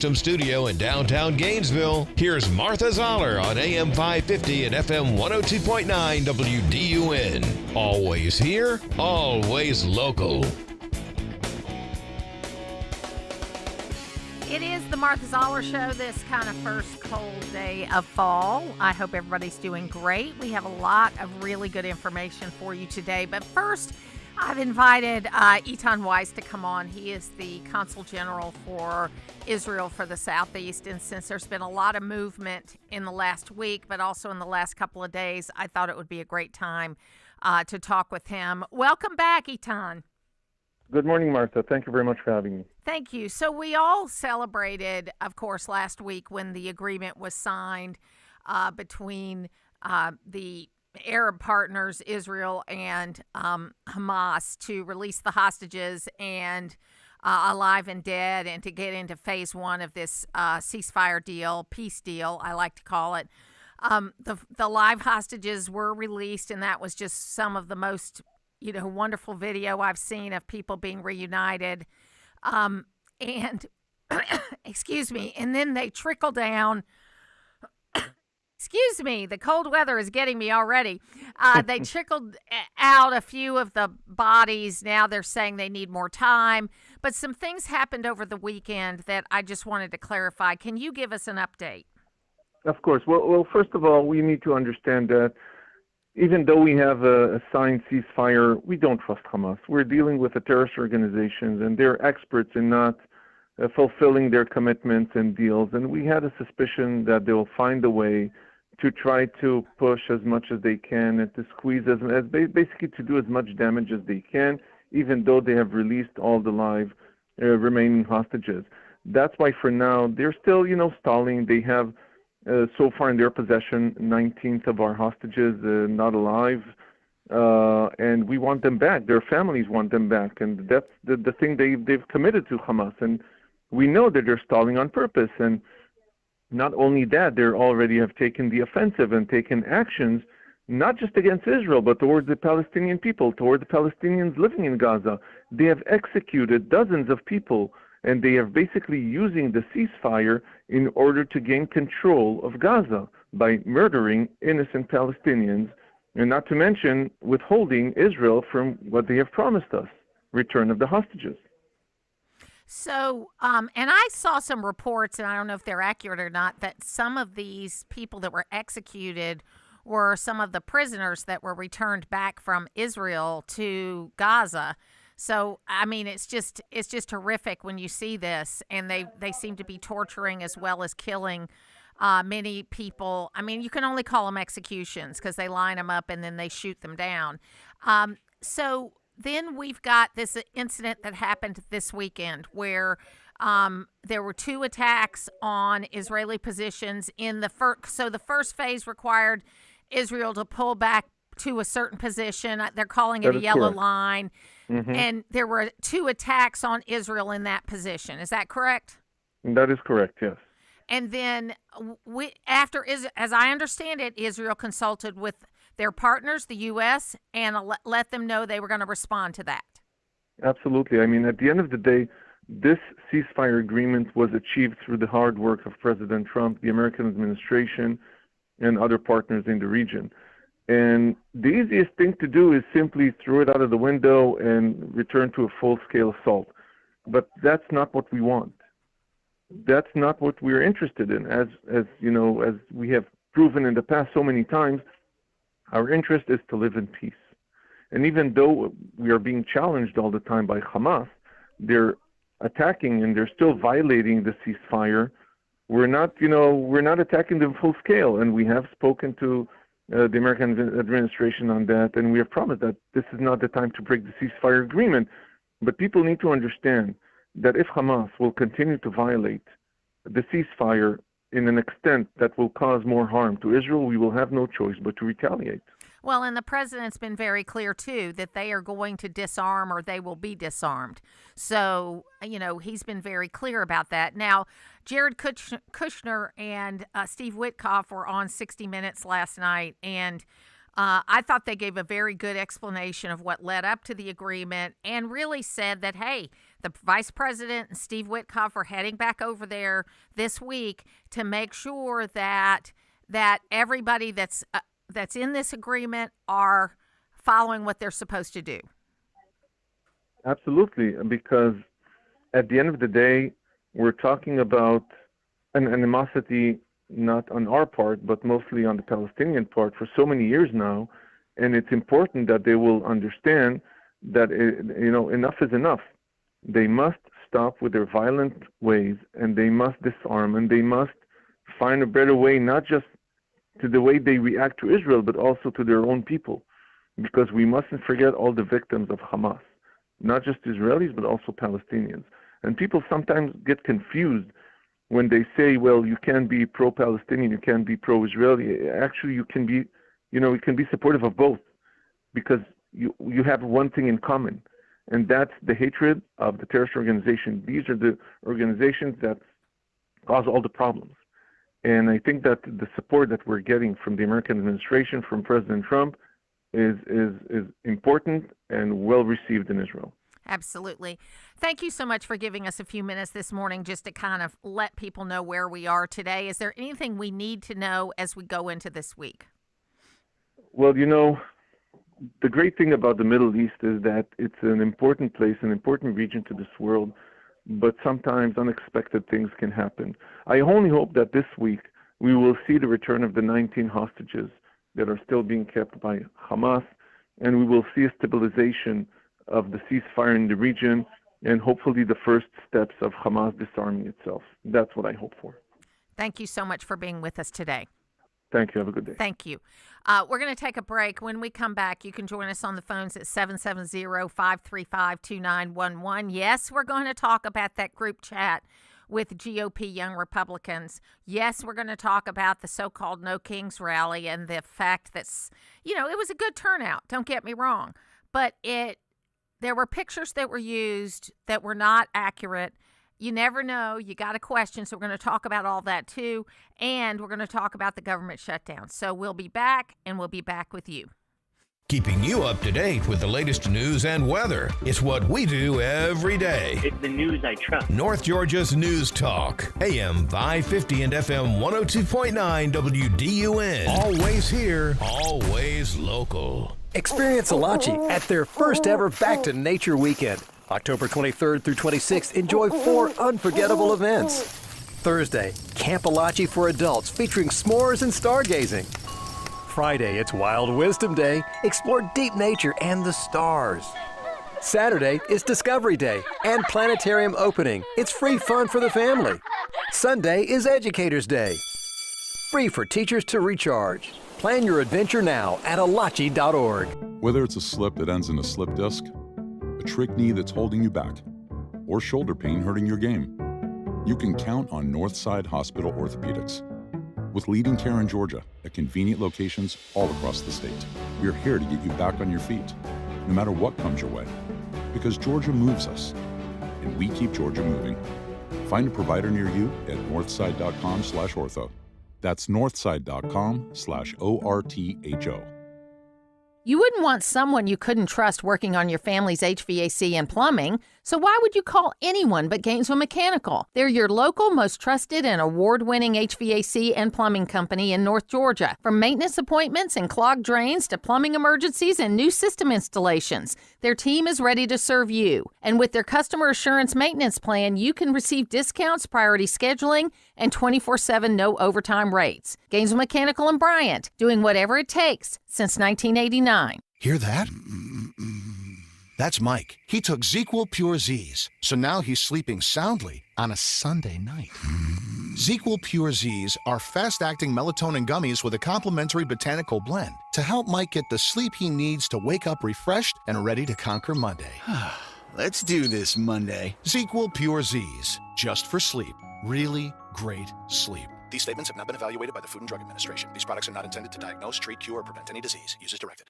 Studio in downtown Gainesville. Here's Martha Zoller on AM 550 and FM 102.9 WDUN. Always here, always local. It is the Martha Zoller Show, this kind of first cold day of fall. I hope everybody's doing great. We have a lot of really good information for you today. But first, I've invited Eitan Weiss to come on. He is the Consul General for Israel for the Southeast. And since there's been a lot of movement in the last week, but also in the last couple of days, I thought it would be a great time to talk with him. Welcome back, Eitan. Good morning, Martha. Thank you very much for having me. Thank you. So we all celebrated, of course, last week when the agreement was signed between the Arab partners, Israel and Hamas, to release the hostages and alive and dead, and to get into phase one of this ceasefire deal, peace deal, I like to call it. The live hostages were released, and that was just some of the most wonderful video I've seen of people being reunited. And excuse me, and then they trickle down. Excuse me, the cold weather is getting me already. They trickled out a few of the bodies. Now they're saying they need more time. But some things happened over the weekend that I just wanted to clarify. Can you give us an update? Of course. Well, first of all, we need to understand that even though we have a signed ceasefire, we don't trust Hamas. We're dealing with the terrorist organizations, and they're experts in not fulfilling their commitments and deals. And we had a suspicion that they will find a way to try to push as much as they can and to squeeze basically to do as much damage as they can, even though they have released all the live remaining hostages. That's why for now they're still, stalling. They have so far in their possession 19th of our hostages not alive, and we want them back. Their families want them back, and that's the thing they've committed to Hamas. And we know that they're stalling on purpose. And not only that, they already have taken the offensive and taken actions, not just against Israel, but towards the Palestinian people, toward the Palestinians living in Gaza. They have executed dozens of people, and they are basically using the ceasefire in order to gain control of Gaza by murdering innocent Palestinians, and not to mention withholding Israel from what they have promised us, return of the hostages. So, and I saw some reports, and I don't know if they're accurate or not, that some of these people that were executed were some of the prisoners that were returned back from Israel to Gaza. So, I mean, it's just horrific when you see this, and they seem to be torturing as well as killing many people. I mean, you can only call them executions because they line them up and then they shoot them down. So then we've got this incident that happened this weekend where there were two attacks on Israeli positions in the first. So the first phase required Israel to pull back to a certain position. They're calling it a yellow line. Mm-hmm. And there were two attacks on Israel in that position. Is that correct? That is correct, yes. And then as I understand it, Israel consulted with their partners, the U.S., and let them know they were going to respond to that. Absolutely. I mean, at the end of the day, this ceasefire agreement was achieved through the hard work of President Trump, the American administration, and other partners in the region. And the easiest thing to do is simply throw it out of the window and return to a full-scale assault. But that's not what we want. That's not what we're interested in. As we have proven in the past so many times, our interest is to live in peace. And even though we are being challenged all the time by Hamas, they're attacking and they're still violating the ceasefire. We're not attacking them full scale. And we have spoken to the American administration on that, and we have promised that this is not the time to break the ceasefire agreement. But people need to understand that if Hamas will continue to violate the ceasefire in an extent that will cause more harm to Israel, we will have no choice but to retaliate. Well, and the president's been very clear, too, that they are going to disarm or they will be disarmed. So, he's been very clear about that. Now, Jared Kushner and Steve Witkoff were on 60 Minutes last night, and I thought they gave a very good explanation of what led up to the agreement and really said that, hey, The Vice President and Steve Witkoff are heading back over there this week to make sure that everybody that's in this agreement are following what they're supposed to do. Absolutely, because at the end of the day, we're talking about an animosity not on our part, but mostly on the Palestinian part for so many years now, and it's important that they will understand that enough is enough. They must stop with their violent ways, and they must disarm, and they must find a better way, not just to the way they react to Israel, but also to their own people, because we mustn't forget all the victims of Hamas, not just Israelis, but also Palestinians. And people sometimes get confused when they say, well, you can't be pro-Palestinian, you can't be pro-Israeli. Actually, you can be supportive of both, because you have one thing in common, and that's the hatred of the terrorist organization. These are the organizations that cause all the problems. And I think that the support that we're getting from the American administration, from President Trump, is important and well received in Israel. Absolutely. Thank you so much for giving us a few minutes this morning just to kind of let people know where we are today. Is there anything we need to know as we go into this week? Well, the great thing about the Middle East is that it's an important place, an important region to this world, but sometimes unexpected things can happen. I only hope that this week we will see the return of the 19 hostages that are still being kept by Hamas, and we will see a stabilization of the ceasefire in the region, and hopefully the first steps of Hamas disarming itself. That's what I hope for. Thank you so much for being with us today. Thank you. Have a good day. Thank you. We're going to take a break. When we come back, you can join us on the phones at 770-535-2911. Yes, we're going to talk about that group chat with GOP Young Republicans. Yes, we're going to talk about the so-called No Kings rally and the fact that, it was a good turnout. Don't get me wrong. But there were pictures that were used that were not accurate. You never know. You got a question. So we're going to talk about all that too. And we're going to talk about the government shutdown. So we'll be back, and we'll be back with you. Keeping you up to date with the latest news and weather. It's what we do every day. It's the news I trust. North Georgia's News Talk. AM 550 and FM 102.9 WDUN. Always here, always local. Experience Alachi at their first ever Back to Nature weekend. October 23rd through 26th, enjoy 4 unforgettable events. Thursday, Camp Alachi for adults featuring s'mores and stargazing. Friday, it's Wild Wisdom Day. Explore deep nature and the stars. Saturday is Discovery Day and planetarium opening. It's free fun for the family. Sunday is Educators Day. Free for teachers to recharge. Plan your adventure now at alachi.org. Whether it's a slip that ends in a slip disc, a trick knee that's holding you back, or shoulder pain hurting your game, you can count on Northside Hospital Orthopedics. With leading care in Georgia at convenient locations all across the state, we're here to get you back on your feet, no matter what comes your way. Because Georgia moves us, and we keep Georgia moving. Find a provider near you at northside.com/ortho. That's northside.com/ORTHO. You wouldn't want someone you couldn't trust working on your family's HVAC and plumbing, so why would you call anyone but Gainesville Mechanical? They're your local, most trusted and award-winning HVAC and plumbing company in North Georgia. From maintenance appointments and clogged drains to plumbing emergencies and new system installations, their team is ready to serve you. And with their customer assurance maintenance plan, you can receive discounts, priority scheduling, and 24/7 no overtime rates. Gainesville Mechanical and Bryant, doing whatever it takes since 1989. Hear that? That's Mike. He took ZQL Pure Z's, so now he's sleeping soundly on a Sunday night. ZQL Pure Z's are fast-acting melatonin gummies with a complementary botanical blend to help Mike get the sleep he needs to wake up refreshed and ready to conquer Monday. Let's do this Monday. ZQL Pure Z's, just for sleep. Really great sleep. These statements have not been evaluated by the Food and Drug Administration. These products are not intended to diagnose, treat, cure, or prevent any disease. Use as directed.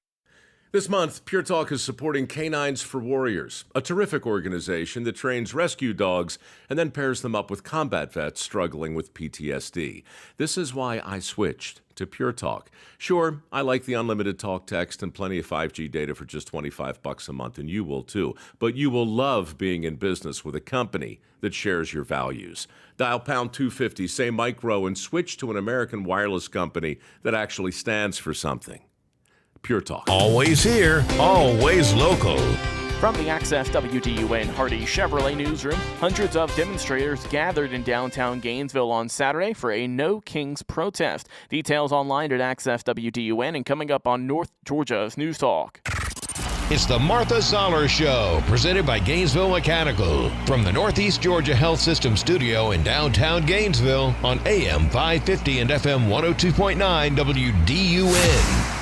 This month, Pure Talk is supporting Canines for Warriors, a terrific organization that trains rescue dogs and then pairs them up with combat vets struggling with PTSD. This is why I switched to Pure Talk. Sure, I like the unlimited talk, text, and plenty of 5G data for just $25 a month, and you will too. But you will love being in business with a company that shares your values. Dial pound 250, say Micro, and switch to an American wireless company that actually stands for something. Pure Talk. Always here, always local. From the Access WDUN Hardy Chevrolet newsroom, hundreds of demonstrators gathered in downtown Gainesville on Saturday for a No Kings protest. Details online at Access WDUN and coming up on North Georgia's News Talk. It's the Martha Zoller Show, presented by Gainesville Mechanical. From the Northeast Georgia Health System studio in downtown Gainesville on AM 550 and FM 102.9 WDUN.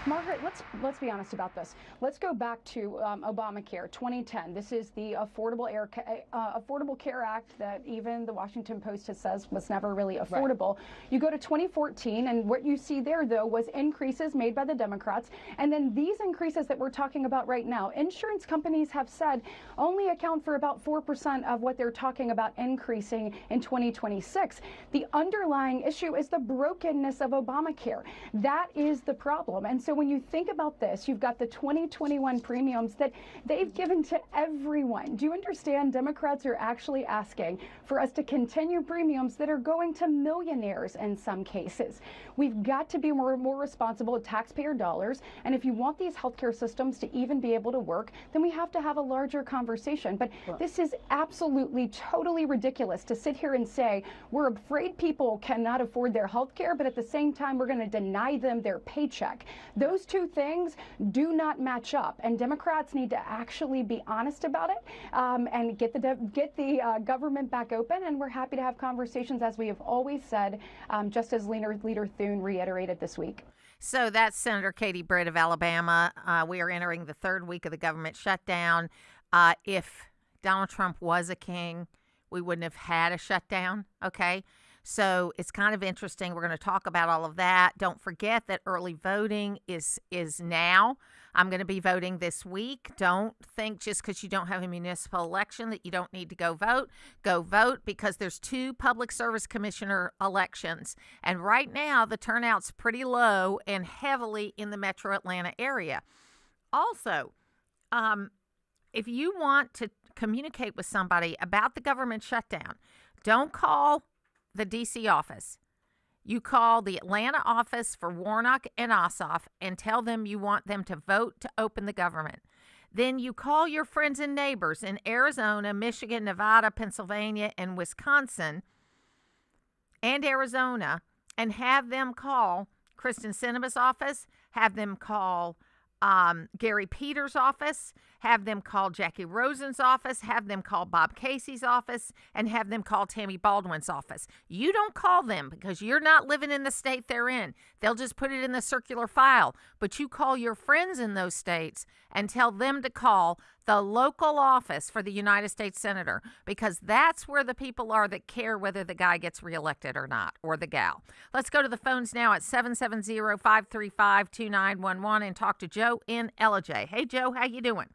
Margaret, let's be honest about this. Let's go back to Obamacare 2010. This is the Affordable Care Act that even the Washington Post has says was never really affordable. Right. You go to 2014, and what you see there, though, was increases made by the Democrats. And then these increases that we're talking about right now, insurance companies have said only account for about 4% of what they're talking about increasing in 2026. The underlying issue is the brokenness of Obamacare. That is the problem. And so when you think about this, you've got the 2021 premiums that they've given to everyone. Do you understand? Democrats are actually asking for us to continue premiums that are going to millionaires in some cases. We've got to be more responsible with taxpayer dollars. And if you want these healthcare systems to even be able to work, then we have to have a larger conversation. But this is absolutely, totally ridiculous to sit here and say we're afraid people cannot afford their healthcare, but at the same time, we're going to deny them their paycheck. Those two things do not match up, and Democrats need to actually be honest about it and get the government back open. And we're happy to have conversations, as we have always said, just as Leader Thune reiterated this week. So that's Senator Katie Britt of Alabama. We are entering the third week of the government shutdown. If Donald Trump was a king, we wouldn't have had a shutdown, okay? So it's kind of interesting. We're going to talk about all of that. Don't forget that early voting is now. I'm going to be voting this week. Don't think just because you don't have a municipal election that you don't need to go vote. Go vote, because there's 2 public service commissioner elections. And right now, the turnout's pretty low and heavily in the metro Atlanta area. Also, if you want to communicate with somebody about the government shutdown, don't call the D.C. office. You call the Atlanta office for Warnock and Ossoff and tell them you want them to vote to open the government. Then you call your friends and neighbors in Arizona, Michigan, Nevada, Pennsylvania, and Wisconsin, and Arizona, and have them call Kristen Sinema's office, have them call Gary Peters' office, have them call Jackie Rosen's office, have them call Bob Casey's office, and have them call Tammy Baldwin's office. You don't call them because you're not living in the state they're in. They'll just put it in the circular file. But you call your friends in those states and tell them to call the local office for the United States Senator, because that's where the people are that care whether the guy gets reelected or not, or the gal. Let's go to the phones now at 770-535-2911 and talk to Joe in Ellijay. Hey, Joe, how you doing?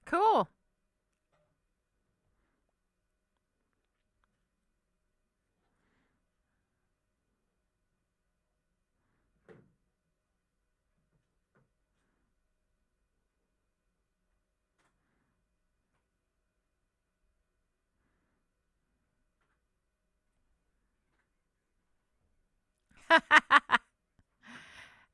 Cool.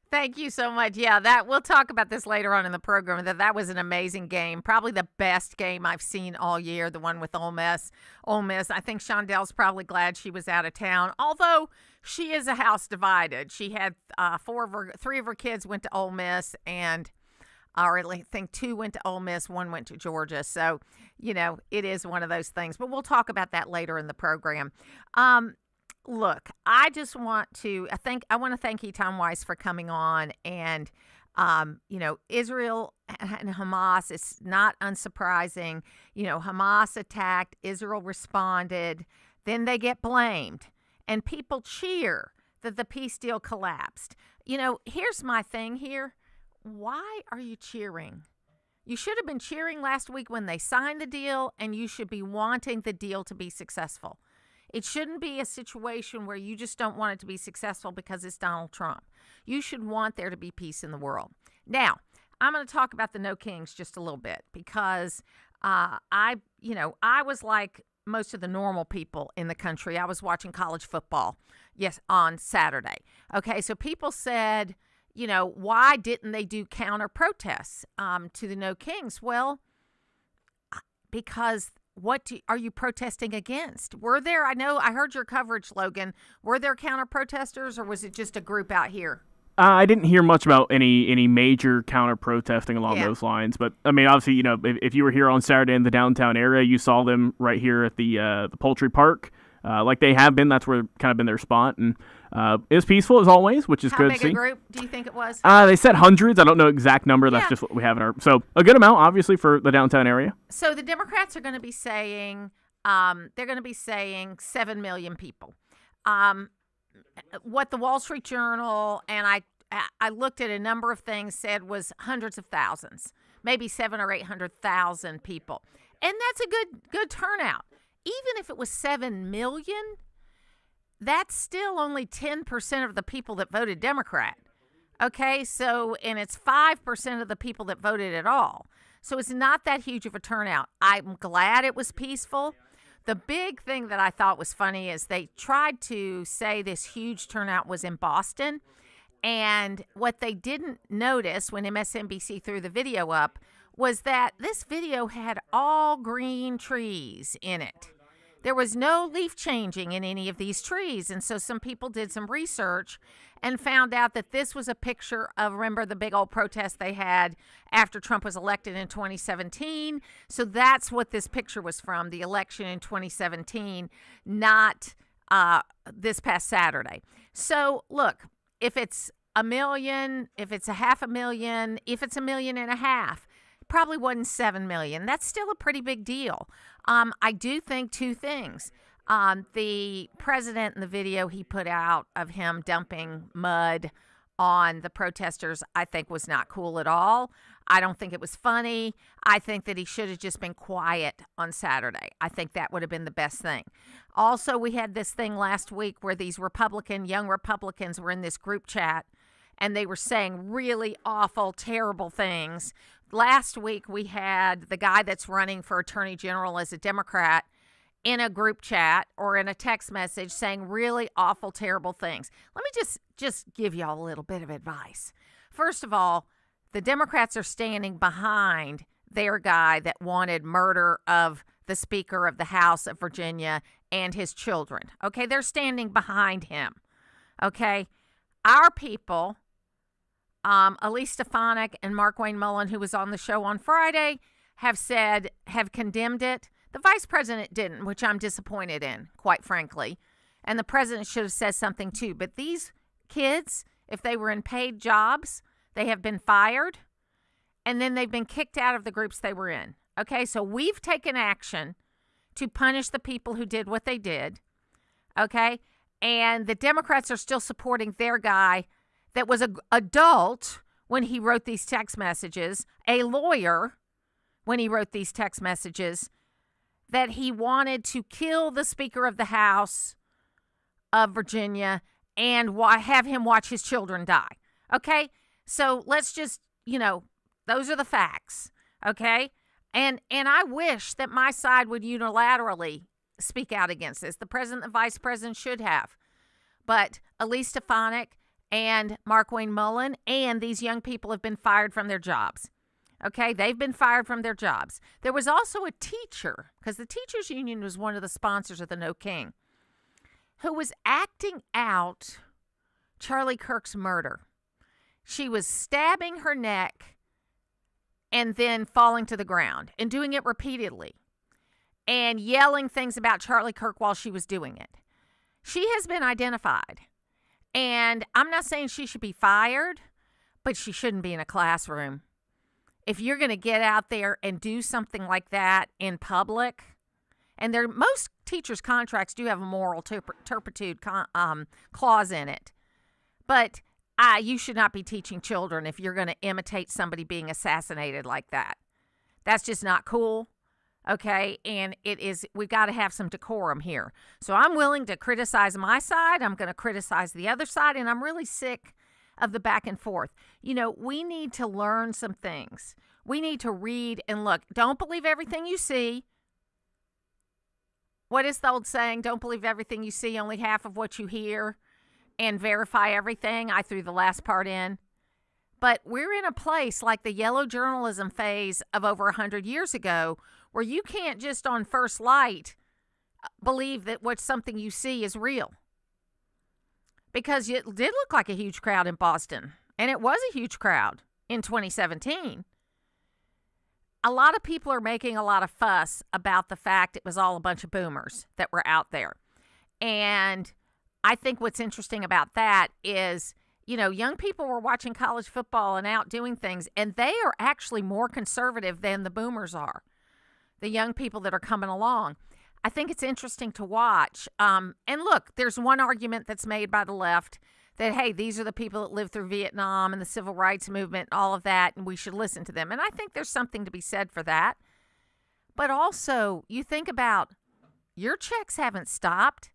Thank you so much. Yeah, that we'll talk about this later on in the program. That was an amazing game, probably the best game I've seen all year. The one with Ole Miss. I think Shondell's probably glad she was out of town, although she is a house divided. She had 3 of her kids went to Ole Miss, and or I think 2 went to Ole Miss, 1 went to Georgia. So, it is one of those things. But we'll talk about that later in the program. Look, I just want to thank Eitan Weiss for coming on. And, Israel and Hamas, it's not unsurprising. Hamas attacked, Israel responded, then they get blamed. And people cheer that the peace deal collapsed. Here's my thing here. Why are you cheering? You should have been cheering last week when they signed the deal, and you should be wanting the deal to be successful. It shouldn't be a situation where you just don't want it to be successful because it's Donald Trump. You should want there to be peace in the world. Now, I'm going to talk about the No Kings just a little bit because I was like most of the normal people in the country. I was watching college football, on Saturday. Okay, so people said, why didn't they do counter protests to the No Kings? Well, because are you protesting against? Were there, I heard your coverage, Logan, were there counter protesters or was it just a group out here? I didn't hear much about any major counter protesting along those lines, but I mean, obviously, if you were here on Saturday in the downtown area, you saw them right here at the Poultry Park, like they have been. That's where kind of been their spot, and it was peaceful as always, which is good to see. How big a group do you think it was? They said hundreds. I don't know exact number. That's just what we have in our. So a good amount, obviously, for the downtown area. So the Democrats are going to be saying, 7 million people. What the Wall Street Journal and I looked at a number of things said was hundreds of thousands, maybe 700,000 or 800,000 people, and that's a good turnout. Even if it was 7 million, that's still only 10% of the people that voted Democrat. Okay, so and it's 5% of the people that voted at all. So it's not that huge of a turnout. I'm glad it was peaceful. The big thing that I thought was funny is they tried to say this huge turnout was in Boston. And what they didn't notice when MSNBC threw the video up was that this video had all green trees in it. There was no leaf changing in any of these trees. And so some people did some research and found out that this was a picture of, remember the big old protest they had after Trump was elected in 2017? So that's what this picture was from, the election in 2017, not this past Saturday. So look, if it's 1 million, if it's 500,000, if it's 1.5 million, probably wasn't 7 million. That's still a pretty big deal. I do think 2 things. The president in the video he put out of him dumping mud on the protesters, I think was not cool at all. I don't think it was funny. I think that he should have just been quiet on Saturday. I think that would have been the best thing. Also, we had this thing last week where these young Republicans were in this group chat and they were saying really awful, terrible things. Last week, we had the guy that's running for attorney general as a Democrat in a group chat or in a text message saying really awful, terrible things. Let me just give y'all a little bit of advice. First of all, the Democrats are standing behind their guy that wanted murder of the Speaker of the House of Virginia and his children. Okay, they're standing behind him. Okay, our people, Elise Stefanik and Mark Wayne Mullen, who was on the show on Friday, have condemned it. The vice president didn't, which I'm disappointed in, quite frankly. And the president should have said something too. But these kids, if they were in paid jobs, they have been fired, and then they've been kicked out of the groups they were in. Okay, so we've taken action to punish the people who did what they did. Okay, and the Democrats are still supporting their guy that was an adult when he wrote these text messages, a lawyer when he wrote these text messages, that he wanted to kill the Speaker of the House of Virginia and have him watch his children die. Okay? So let's just, those are the facts. Okay? And I wish that my side would unilaterally speak out against this. The president and the vice president should have. But Elise Stefanik and Mark Wayne Mullen and these young people have been fired from their jobs. Okay, they've been fired from their jobs. There was also a teacher, because the teachers union was one of the sponsors of the No King, who was acting out Charlie Kirk's murder. She was stabbing her neck and then falling to the ground and doing it repeatedly and yelling things about Charlie Kirk while she was doing it. She has been identified. And I'm not saying she should be fired, but she shouldn't be in a classroom. If you're going to get out there and do something like that in public, and most teachers' contracts do have a moral turpitude clause in it, but you should not be teaching children if you're going to imitate somebody being assassinated like that. That's just not cool. Okay, and we've got to have some decorum here. So I'm willing to criticize my side. I'm going to criticize the other side, and I'm really sick of the back and forth. You know, we need to learn some things. We need to read and look. Don't believe everything you see. What is the old saying? Don't believe everything you see, only half of what you hear, and verify everything. I threw the last part in. But we're in a place like the yellow journalism phase of over 100 years ago, where you can't just on first light believe that something you see is real. Because it did look like a huge crowd in Boston, and it was a huge crowd in 2017. A lot of people are making a lot of fuss about the fact it was all a bunch of boomers that were out there. And I think what's interesting about that is, you know, young people were watching college football and out doing things, and they are actually more conservative than the boomers are. The young people that are coming along. I think it's interesting to watch. And look, there's one argument that's made by the left that, hey, these are the people that lived through Vietnam and the civil rights movement and all of that, and we should listen to them. And I think there's something to be said for that. But also, you think about your checks haven't stopped.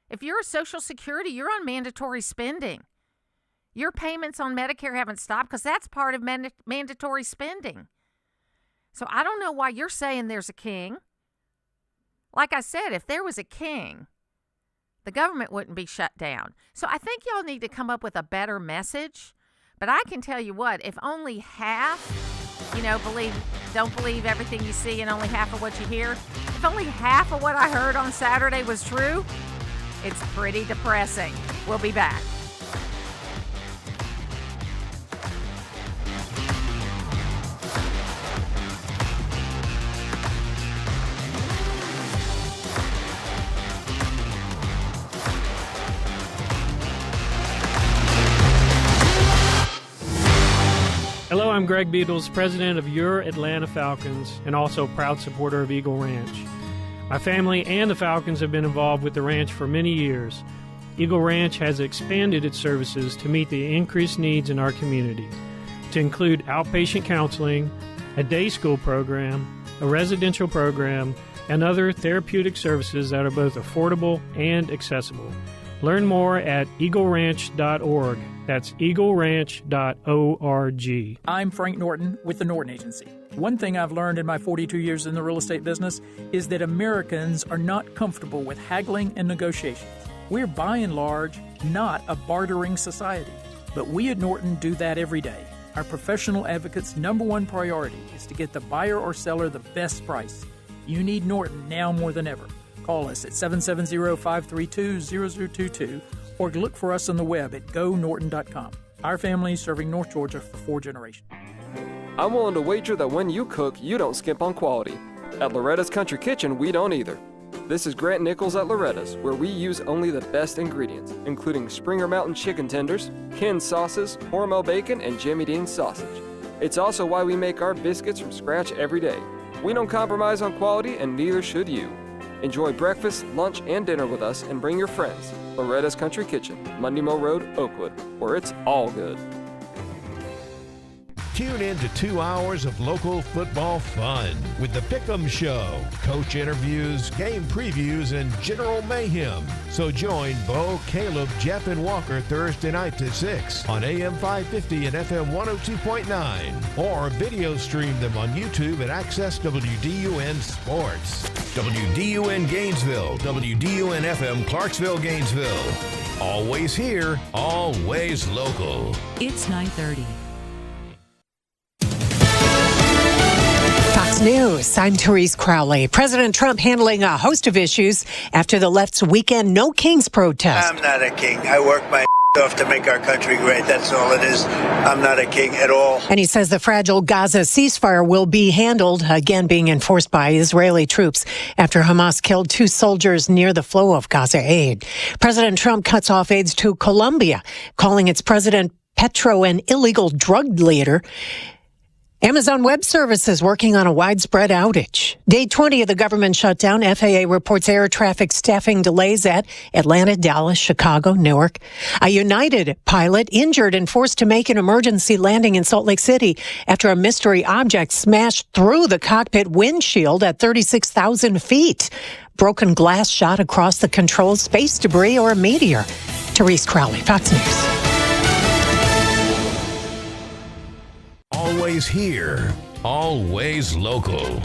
If you're a Social Security, you're on mandatory spending. Your payments on Medicare haven't stopped because that's part of mandatory spending. So I don't know why you're saying there's a king. Like I said, if there was a king, the government wouldn't be shut down. So I think y'all need to come up with a better message. But I can tell you what, if only half, don't believe everything you see and only half of what you hear, if only half of what I heard on Saturday was true, it's pretty depressing. We'll be back. Hello, I'm Greg Beatles, president of Your Atlanta Falcons and also proud supporter of Eagle Ranch. My family and the Falcons have been involved with the ranch for many years. Eagle Ranch has expanded its services to meet the increased needs in our community, to include outpatient counseling, a day school program, a residential program, and other therapeutic services that are both affordable and accessible. Learn more at eagleranch.org. That's eagleranch.org. I'm Frank Norton with the Norton Agency. One thing I've learned in my 42 years in the real estate business is that Americans are not comfortable with haggling and negotiations. We're by and large not a bartering society, but we at Norton do that every day. Our professional advocates' number one priority is to get the buyer or seller the best price. You need Norton now more than ever. Call us at 770-532-0022 or look for us on the web at gonorton.com. Our family is serving North Georgia for 4 generations. I'm willing to wager that when you cook, you don't skimp on quality. At Loretta's Country Kitchen, we don't either. This is Grant Nichols at Loretta's, where we use only the best ingredients, including Springer Mountain chicken tenders, canned sauces, Hormel bacon, and Jimmy Dean sausage. It's also why we make our biscuits from scratch every day. We don't compromise on quality, and neither should you. Enjoy breakfast, lunch, and dinner with us and bring your friends. Loretta's Country Kitchen, Monday Mill Road, Oakwood, where it's all good. Tune in to 2 hours of local football fun with the Pick'em Show, coach interviews, game previews, and general mayhem. So join Bo, Caleb, Jeff, and Walker Thursday nights at 6 on AM 550 and FM 102.9, or video stream them on YouTube at Access WDUN Sports. WDUN Gainesville, WDUN FM Clarksville, Gainesville. Always here, always local. It's 9:30. Fox News, I'm Therese Crowley. President Trump handling a host of issues after the left's weekend No Kings protest. I'm not a king. I work my off to make our country great. That's all it is. I'm not a king at all. And he says the fragile Gaza ceasefire will be handled, again being enforced by Israeli troops after Hamas killed 2 soldiers near the flow of Gaza aid. President Trump cuts off aid to Colombia, calling its president Petro an illegal drug leader. Amazon Web Services working on a widespread outage. Day 20 of the government shutdown. FAA reports air traffic staffing delays at Atlanta, Dallas, Chicago, Newark. A United pilot injured and forced to make an emergency landing in Salt Lake City after a mystery object smashed through the cockpit windshield at 36,000 feet. Broken glass shot across the controls, space debris, or a meteor. Therese Crowley, Fox News. Always here, always local.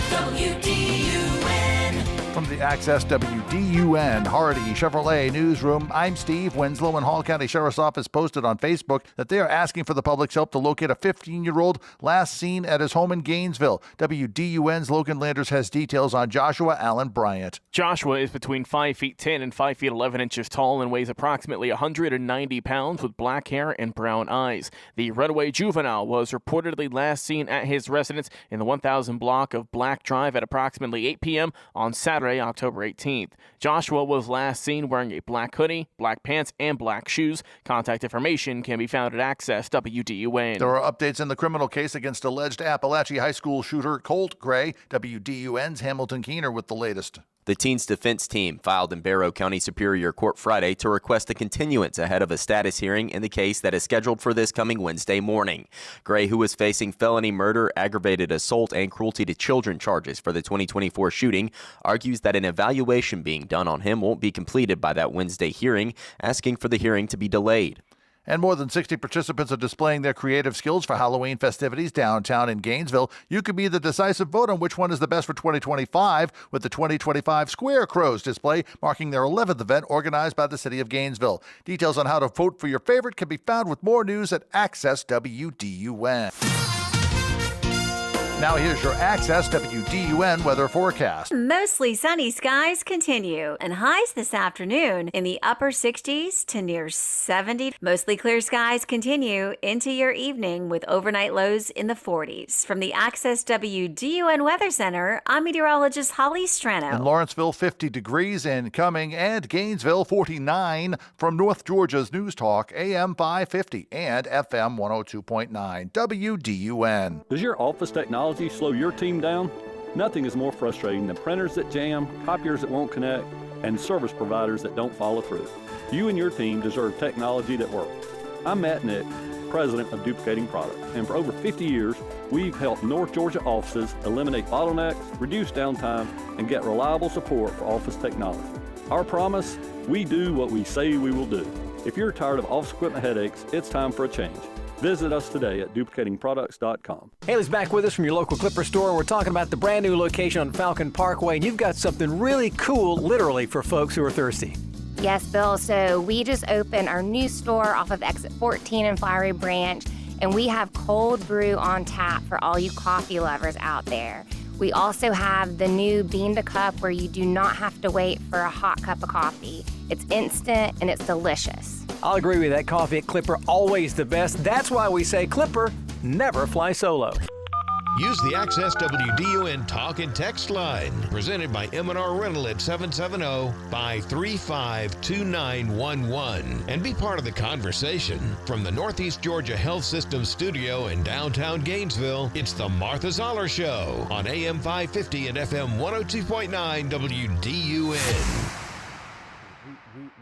From the Access WDUN Hardy Chevrolet Newsroom, I'm Steve Winslow, and Hall County Sheriff's Office posted on Facebook that they are asking for the public's help to locate a 15-year-old last seen at his home in Gainesville. WDUN's Logan Landers has details on Joshua Allen Bryant. Joshua is between 5 feet 10 and 5 feet 11 inches tall and weighs approximately 190 pounds with black hair and brown eyes. The runaway juvenile was reportedly last seen at his residence in the 1000 block of Black Drive at approximately 8 p.m. on Saturday, October 18th. Joshua was last seen wearing a black hoodie, black pants, and black shoes. Contact information can be found at Access WDUN. There are updates in the criminal case against alleged Appalachia High School shooter Colt Gray. WDUN's Hamilton Keener with the latest. The teen's defense team filed in Barrow County Superior Court Friday to request a continuance ahead of a status hearing in the case that is scheduled for this coming Wednesday morning. Gray, who is facing felony murder, aggravated assault, and cruelty to children charges for the 2024 shooting, argues that an evaluation being done on him won't be completed by that Wednesday hearing, asking for the hearing to be delayed. And more than 60 participants are displaying their creative skills for Halloween festivities downtown in Gainesville. You could be the decisive vote on which one is the best for 2025 with the 2025 Square Crows display marking their 11th event organized by the city of Gainesville. Details on how to vote for your favorite can be found with more news at Access WDUN. Now here's your Access WDUN weather forecast. Mostly sunny skies continue, and highs this afternoon in the upper 60s to near 70. Mostly clear skies continue into your evening with overnight lows in the 40s. From the Access WDUN Weather Center, I'm meteorologist Holly Strano. In Lawrenceville, 50 degrees incoming, and Gainesville, 49. From North Georgia's News Talk, AM 550 and FM 102.9 WDUN. Does your office technology slow your team down? Nothing is more frustrating than printers that jam, copiers that won't connect, and service providers that don't follow through. You and your team deserve technology that works. I'm Matt Nick, president of Duplicating Products, and for over 50 years, we've helped North Georgia offices eliminate bottlenecks, reduce downtime, and get reliable support for office technology. Our promise, we do what we say we will do. If you're tired of office equipment headaches, it's time for a change. Visit us today at duplicatingproducts.com. Haley's back with us from your local Clipper store. We're talking about the brand new location on Falcon Parkway, and you've got something really cool, literally, for folks who are thirsty. Yes, Bill. So we just opened our new store off of Exit 14 in Flowery Branch, and we have cold brew on tap for all you coffee lovers out there. We also have the new Bean to Cup where you do not have to wait for a hot cup of coffee. It's instant and it's delicious. I'll agree with that. Coffee at Clipper, always the best. That's why we say Clipper, never fly solo. Use the Access WDUN talk and text line, presented by M&R Rental at 770-535-2911, and be part of the conversation. From the Northeast Georgia Health System studio in downtown Gainesville, it's the Martha Zoller Show on AM 550 and FM 102.9 WDUN.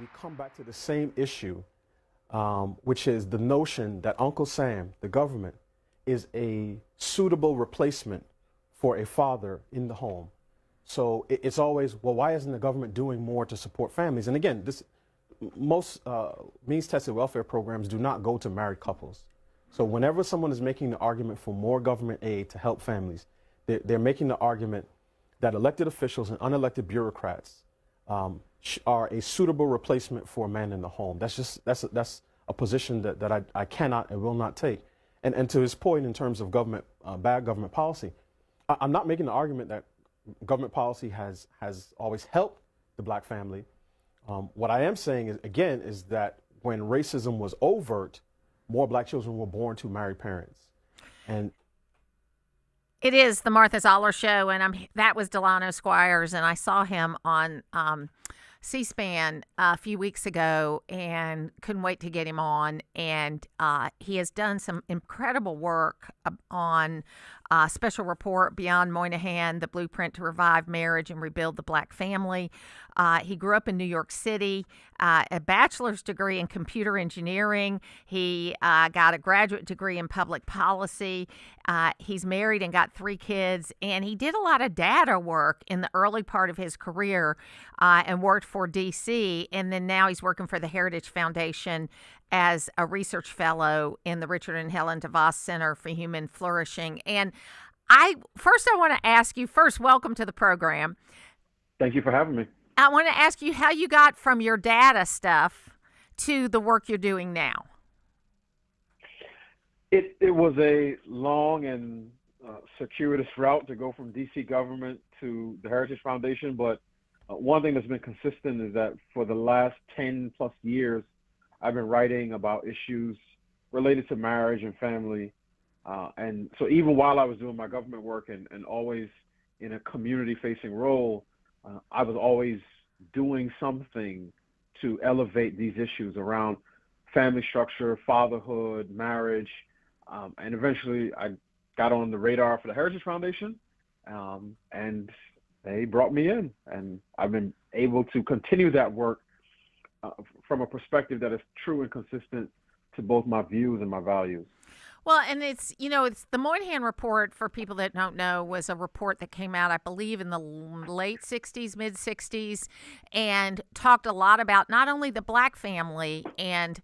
We come back to the same issue, which is the notion that Uncle Sam, the government, is a suitable replacement for a father in the home. So it's always, well, why isn't the government doing more to support families? And again, most means-tested welfare programs do not go to married couples. So whenever someone is making the argument for more government aid to help families, they're making the argument that elected officials and unelected bureaucrats are a suitable replacement for a man in the home. That's a position that I cannot and will not take. And to his point in terms of government, bad government policy, I'm not making the argument that government policy has always helped the black family. What I am saying is, again, is that when racism was overt, more black children were born to married parents. And it is the Martha Zoller Show, and that was Delano Squires, and I saw him on C-SPAN a few weeks ago and couldn't wait to get him on. And he has done some incredible work on special report Beyond Moynihan, the blueprint to revive marriage and rebuild the black family. He grew up in New York City, a bachelor's degree in computer engineering. He got a graduate degree in public policy. He's married and got 3 kids, and he did a lot of data work in the early part of his career and worked for DC, and then now he's working for the Heritage Foundation as a research fellow in the Richard and Helen DeVos Center for Human Flourishing. And I want to ask you, welcome to the program. thank you for having me. I want to ask you how you got from your data stuff to the work you're doing now. It was a long and circuitous route to go from DC government to the Heritage Foundation, but one thing that's been consistent is that for the last 10 plus years, I've been writing about issues related to marriage and family. And so even while I was doing my government work and always in a community-facing role, I was always doing something to elevate these issues around family structure, fatherhood, marriage, and eventually I got on the radar for the Heritage Foundation, and they brought me in, and I've been able to continue that work from a perspective that is true and consistent to both my views and my values. Well, and it's the Moynihan Report, for people that don't know, was a report that came out, I believe, in the late 60s, mid 60s, and talked a lot about not only the black family and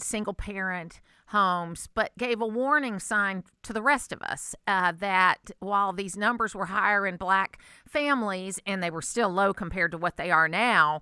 single parent homes, but gave a warning sign to the rest of us that while these numbers were higher in black families, and they were still low compared to what they are now,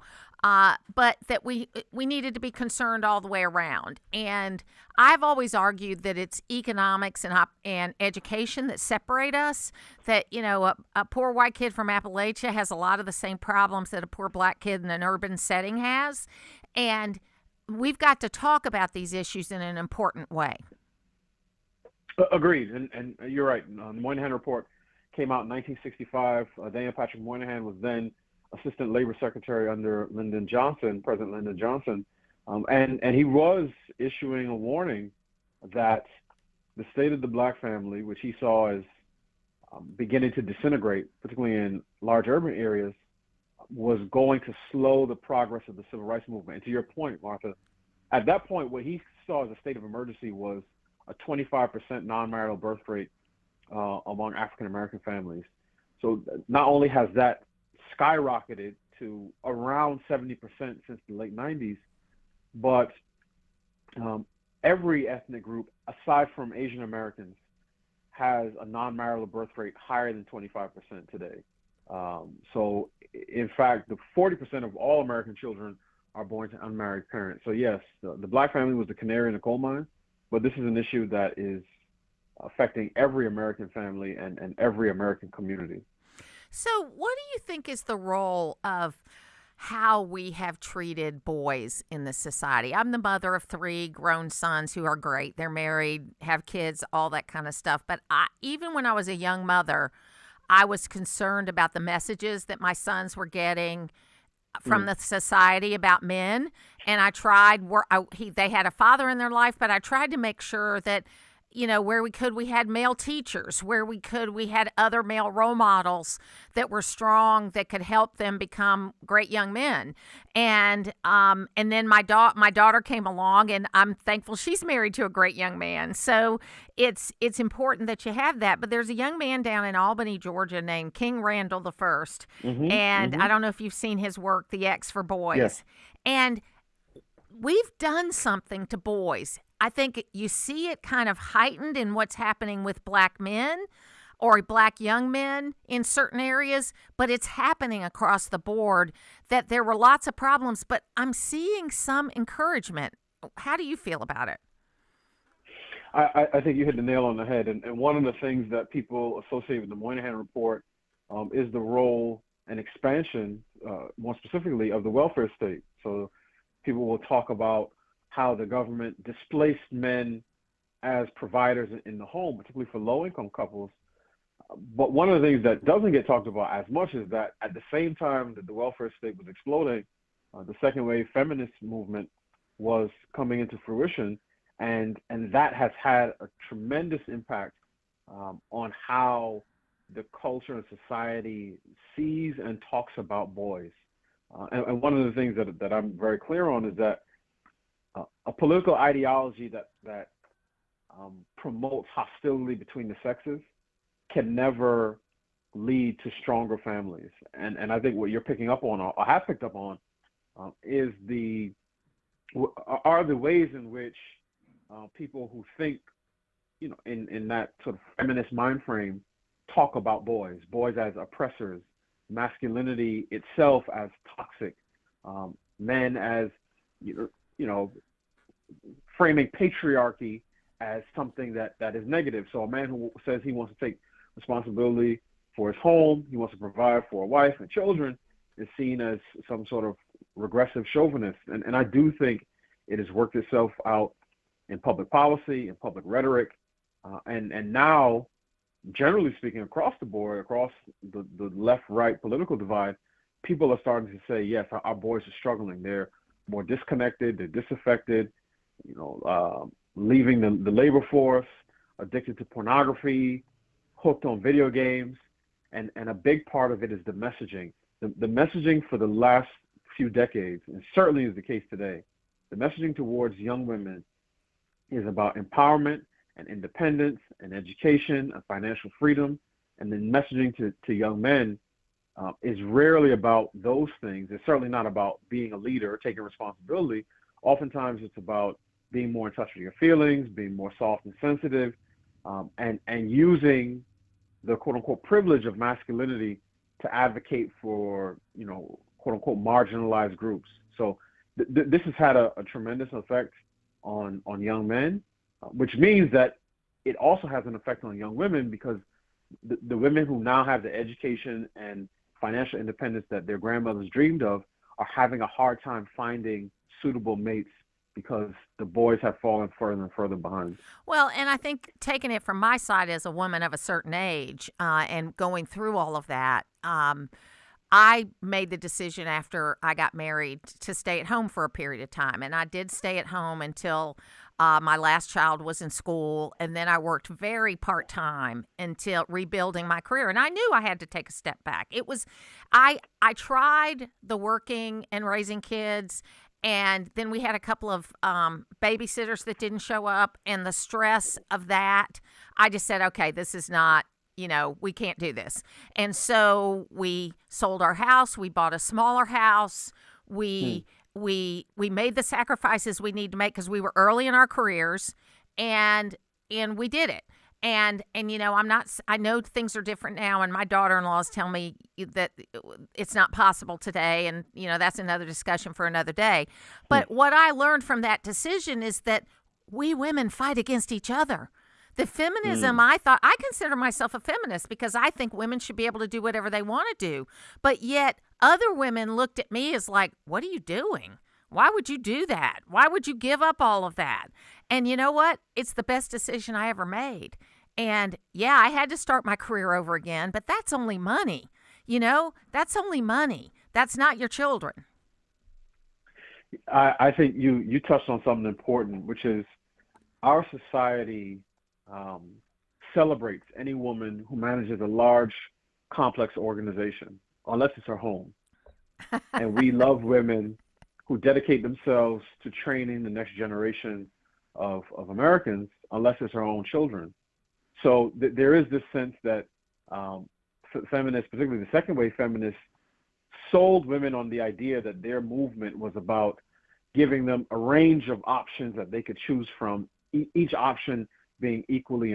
but that we needed to be concerned all the way around. And I've always argued that it's economics and education that separate us, that, a poor white kid from Appalachia has a lot of the same problems that a poor black kid in an urban setting has. And we've got to talk about these issues in an important way. Agreed. And you're right. The Moynihan Report came out in 1965. Daniel Patrick Moynihan was then Assistant Labor Secretary under President Lyndon Johnson. And he was issuing a warning that the state of the black family, which he saw as beginning to disintegrate, particularly in large urban areas, was going to slow the progress of the civil rights movement. And to your point, Martha, at that point, what he saw as a state of emergency was a 25% non-marital birth rate among African-American families. So not only has that skyrocketed to around 70% since the late 90s, but every ethnic group, aside from Asian Americans, has a non-marital birth rate higher than 25% today. So, in fact, the 40% of all American children are born to unmarried parents. So, yes, the black family was the canary in the coal mine, but this is an issue that is affecting every American family and every American community. So what do you think is the role of how we have treated boys in this society? I'm the mother of 3 grown sons who are great. They're married, have kids, all that kind of stuff. But even when I was a young mother, I was concerned about the messages that my sons were getting from the society about men. And I tried, they had a father in their life, but I tried to make sure that, where we could, we had male teachers, where we could, we had other male role models that were strong, that could help them become great young men. And then my daughter came along, and I'm thankful she's married to a great young man. So it's important that you have that. But there's a young man down in Albany, Georgia, named King Randall the First. And I don't know if you've seen his work, The X for Boys. Yes. And we've done something to boys. I think you see it kind of heightened in what's happening with black men or black young men in certain areas, but it's happening across the board, that there were lots of problems, but I'm seeing some encouragement. How do you feel about it? I think you hit the nail on the head. And one of the things that people associate with the Moynihan Report is the role and expansion, more specifically, of the welfare state. So people will talk about how the government displaced men as providers in the home, particularly for low-income couples. But one of the things that doesn't get talked about as much is that at the same time that the welfare state was exploding, the second wave feminist movement was coming into fruition, and that has had a tremendous impact on how the culture and society sees and talks about boys. And one of the things that I'm very clear on is that a political ideology that promotes hostility between the sexes can never lead to stronger families. And I think what you're picking up on, or have picked up on, are the ways in which people who think, in that sort of feminist mind frame, talk about boys as oppressors, masculinity itself as toxic, men as, framing patriarchy as something that is negative. So a man who says he wants to take responsibility for his home, he wants to provide for a wife and children, is seen as some sort of regressive chauvinist. And I do think it has worked itself out in public policy, in public rhetoric, and now, generally speaking, across the board, across the left-right political divide, people are starting to say, yes, our boys are struggling. They're more disconnected, they're disaffected, leaving the labor force, addicted to pornography, hooked on video games, and a big part of it is the messaging. The messaging for the last few decades, and certainly is the case today, the messaging towards young women is about empowerment and independence and education and financial freedom. And then messaging to young men is rarely about those things. It's certainly not about being a leader or taking responsibility. Oftentimes it's about being more in touch with your feelings, being more soft and sensitive, and using the quote-unquote privilege of masculinity to advocate for, quote-unquote marginalized groups. So this has had a tremendous effect on young men, which means that it also has an effect on young women, because the women who now have the education and financial independence that their grandmothers dreamed of are having a hard time finding suitable mates because the boys have fallen further and further behind. Well, and I think taking it from my side as a woman of a certain age and going through all of that, I made the decision after I got married to stay at home for a period of time. And I did stay at home until my last child was in school. And then I worked very part-time until rebuilding my career. And I knew I had to take a step back. It was, I tried the working and raising kids. And then we had a couple of babysitters that didn't show up. And the stress of that, I just said, okay, this is not, we can't do this. And so we sold our house. We bought a smaller house. We made the sacrifices we need to make because we were early in our careers, and we did it. And I know things are different now, and my daughter-in-laws tell me that it's not possible today, and that's another discussion for another day. But what I learned from that decision is that we women fight against each other. The feminism, I consider myself a feminist because I think women should be able to do whatever they want to do. But yet other women looked at me as like, what are you doing? Why would you do that? Why would you give up all of that? And you know what? It's the best decision I ever made. And yeah, I had to start my career over again, but that's only money. That's only money. That's not your children. I think you touched on something important, which is our society celebrates any woman who manages a large, complex organization, unless it's her home. And we love women who dedicate themselves to training the next generation of Americans, unless it's our own children. So there is this sense that feminists, particularly the second wave feminists, sold women on the idea that their movement was about giving them a range of options that they could choose from, each option being equally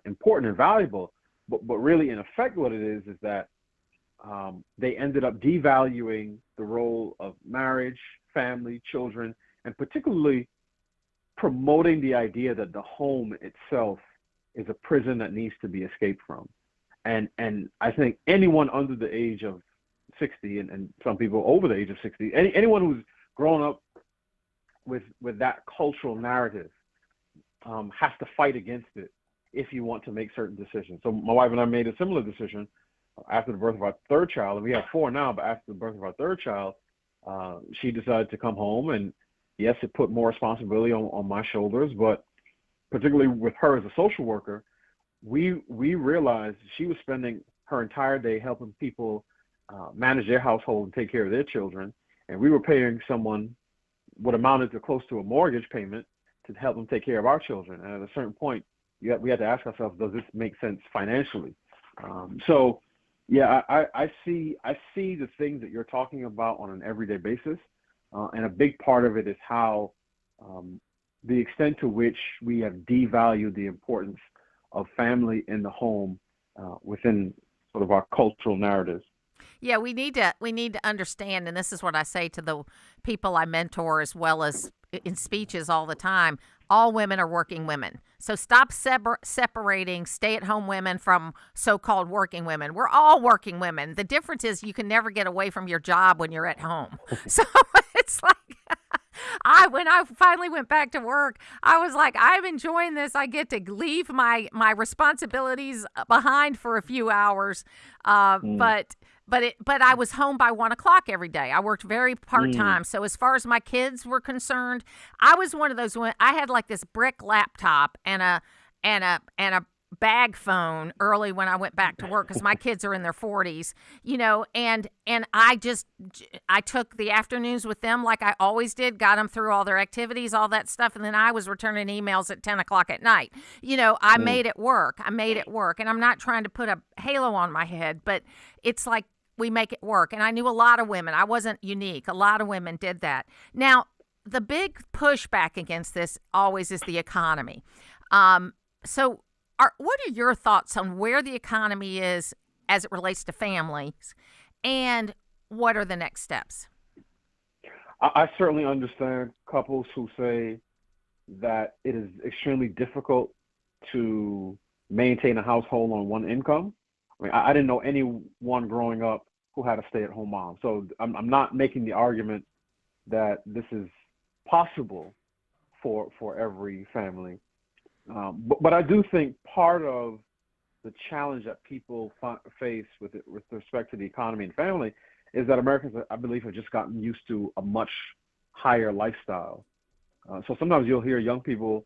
important and valuable. But really, in effect, what it is that they ended up devaluing the role of marriage, family, children, and particularly promoting the idea that the home itself is a prison that needs to be escaped from. And I think anyone under the age of 60, and some people over the age of 60, anyone who's grown up with that cultural narrative has to fight against it if you want to make certain decisions. So my wife and I made a similar decision after the birth of our third child, and we have 4 now, but after the birth of our third child, she decided to come home, and yes, it put more responsibility on my shoulders, but particularly with her as a social worker, we realized she was spending her entire day helping people manage their household and take care of their children, and we were paying someone what amounted to close to a mortgage payment to help them take care of our children. And at a certain point, we had to ask ourselves, does this make sense financially? So, yeah, I see the things that you're talking about on an everyday basis, and a big part of it is how the extent to which we have devalued the importance of family in the home within sort of our cultural narratives. Yeah, we need to understand, and this is what I say to the people I mentor as well as in speeches all the time. All women are working women. So stop separating stay-at-home women from so-called working women. We're all working women. The difference is you can never get away from your job when you're at home. So it's like when I finally went back to work, I was like, I'm enjoying this. I get to leave my responsibilities behind for a few hours. But I was home by 1 o'clock every day. I worked very part-time. So as far as my kids were concerned, I was one of those women. I had like this brick laptop and a bag phone early when I went back to work because my kids are in their 40s, and I took the afternoons with them like I always did, got them through all their activities, all that stuff, and then I was returning emails at 10 o'clock at night. I made it work. And I'm not trying to put a halo on my head, but it's like we make it work. And I knew a lot of women. I wasn't unique. A lot of women did that. Now, the big pushback against this always is the economy. What are your thoughts on where the economy is as it relates to families, and what are the next steps? I certainly understand couples who say that it is extremely difficult to maintain a household on one income. I mean, I didn't know anyone growing up who had a stay-at-home mom. So I'm not making the argument that this is possible for every family. But I do think part of the challenge that people face with respect to the economy and family is that Americans, I believe, have just gotten used to a much higher lifestyle. So sometimes you'll hear young people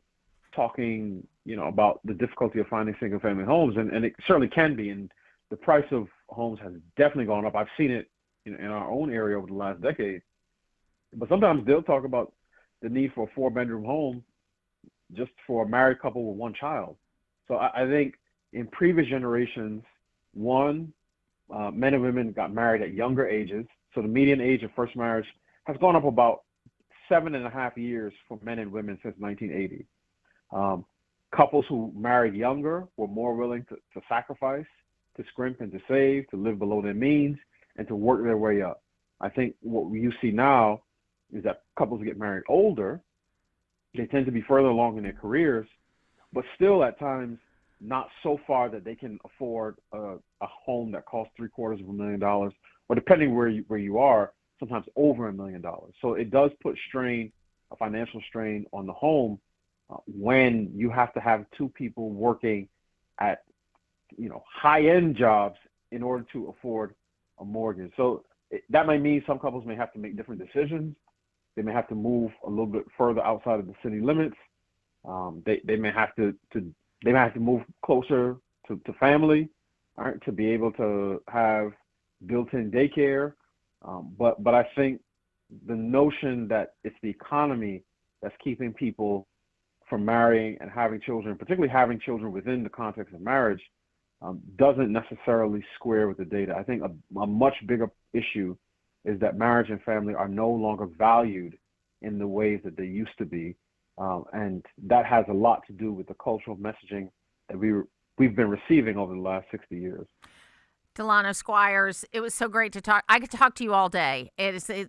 talking, about the difficulty of finding single-family homes, and it certainly can be. And the price of homes has definitely gone up. I've seen it in our own area over the last decade. But sometimes they'll talk about the need for a 4-bedroom home just for a married couple with 1 child. So I think in previous generations, men and women got married at younger ages. So the median age of first marriage has gone up about 7.5 years for men and women since 1980. Couples who married younger were more willing to sacrifice, to scrimp and to save, to live below their means, and to work their way up. I think what you see now is that couples get married older. They tend to be further along in their careers, but still at times not so far that they can afford a home that costs $750,000, or depending where you are, sometimes over $1 million. So it does put a financial strain on the home when you have to have 2 people working at high-end jobs in order to afford a mortgage. So that might mean some couples may have to make different decisions. They may have to move a little bit further outside of the city limits. They may have to move closer to family, right, to be able to have built-in daycare. But I think the notion that it's the economy that's keeping people from marrying and having children, particularly having children within the context of marriage, doesn't necessarily square with the data. I think a much bigger issue is that marriage and family are no longer valued in the ways that they used to be. And that has a lot to do with the cultural messaging that we've been receiving over the last 60 years. Delano, Squires, it was so great to talk. I could talk to you all day.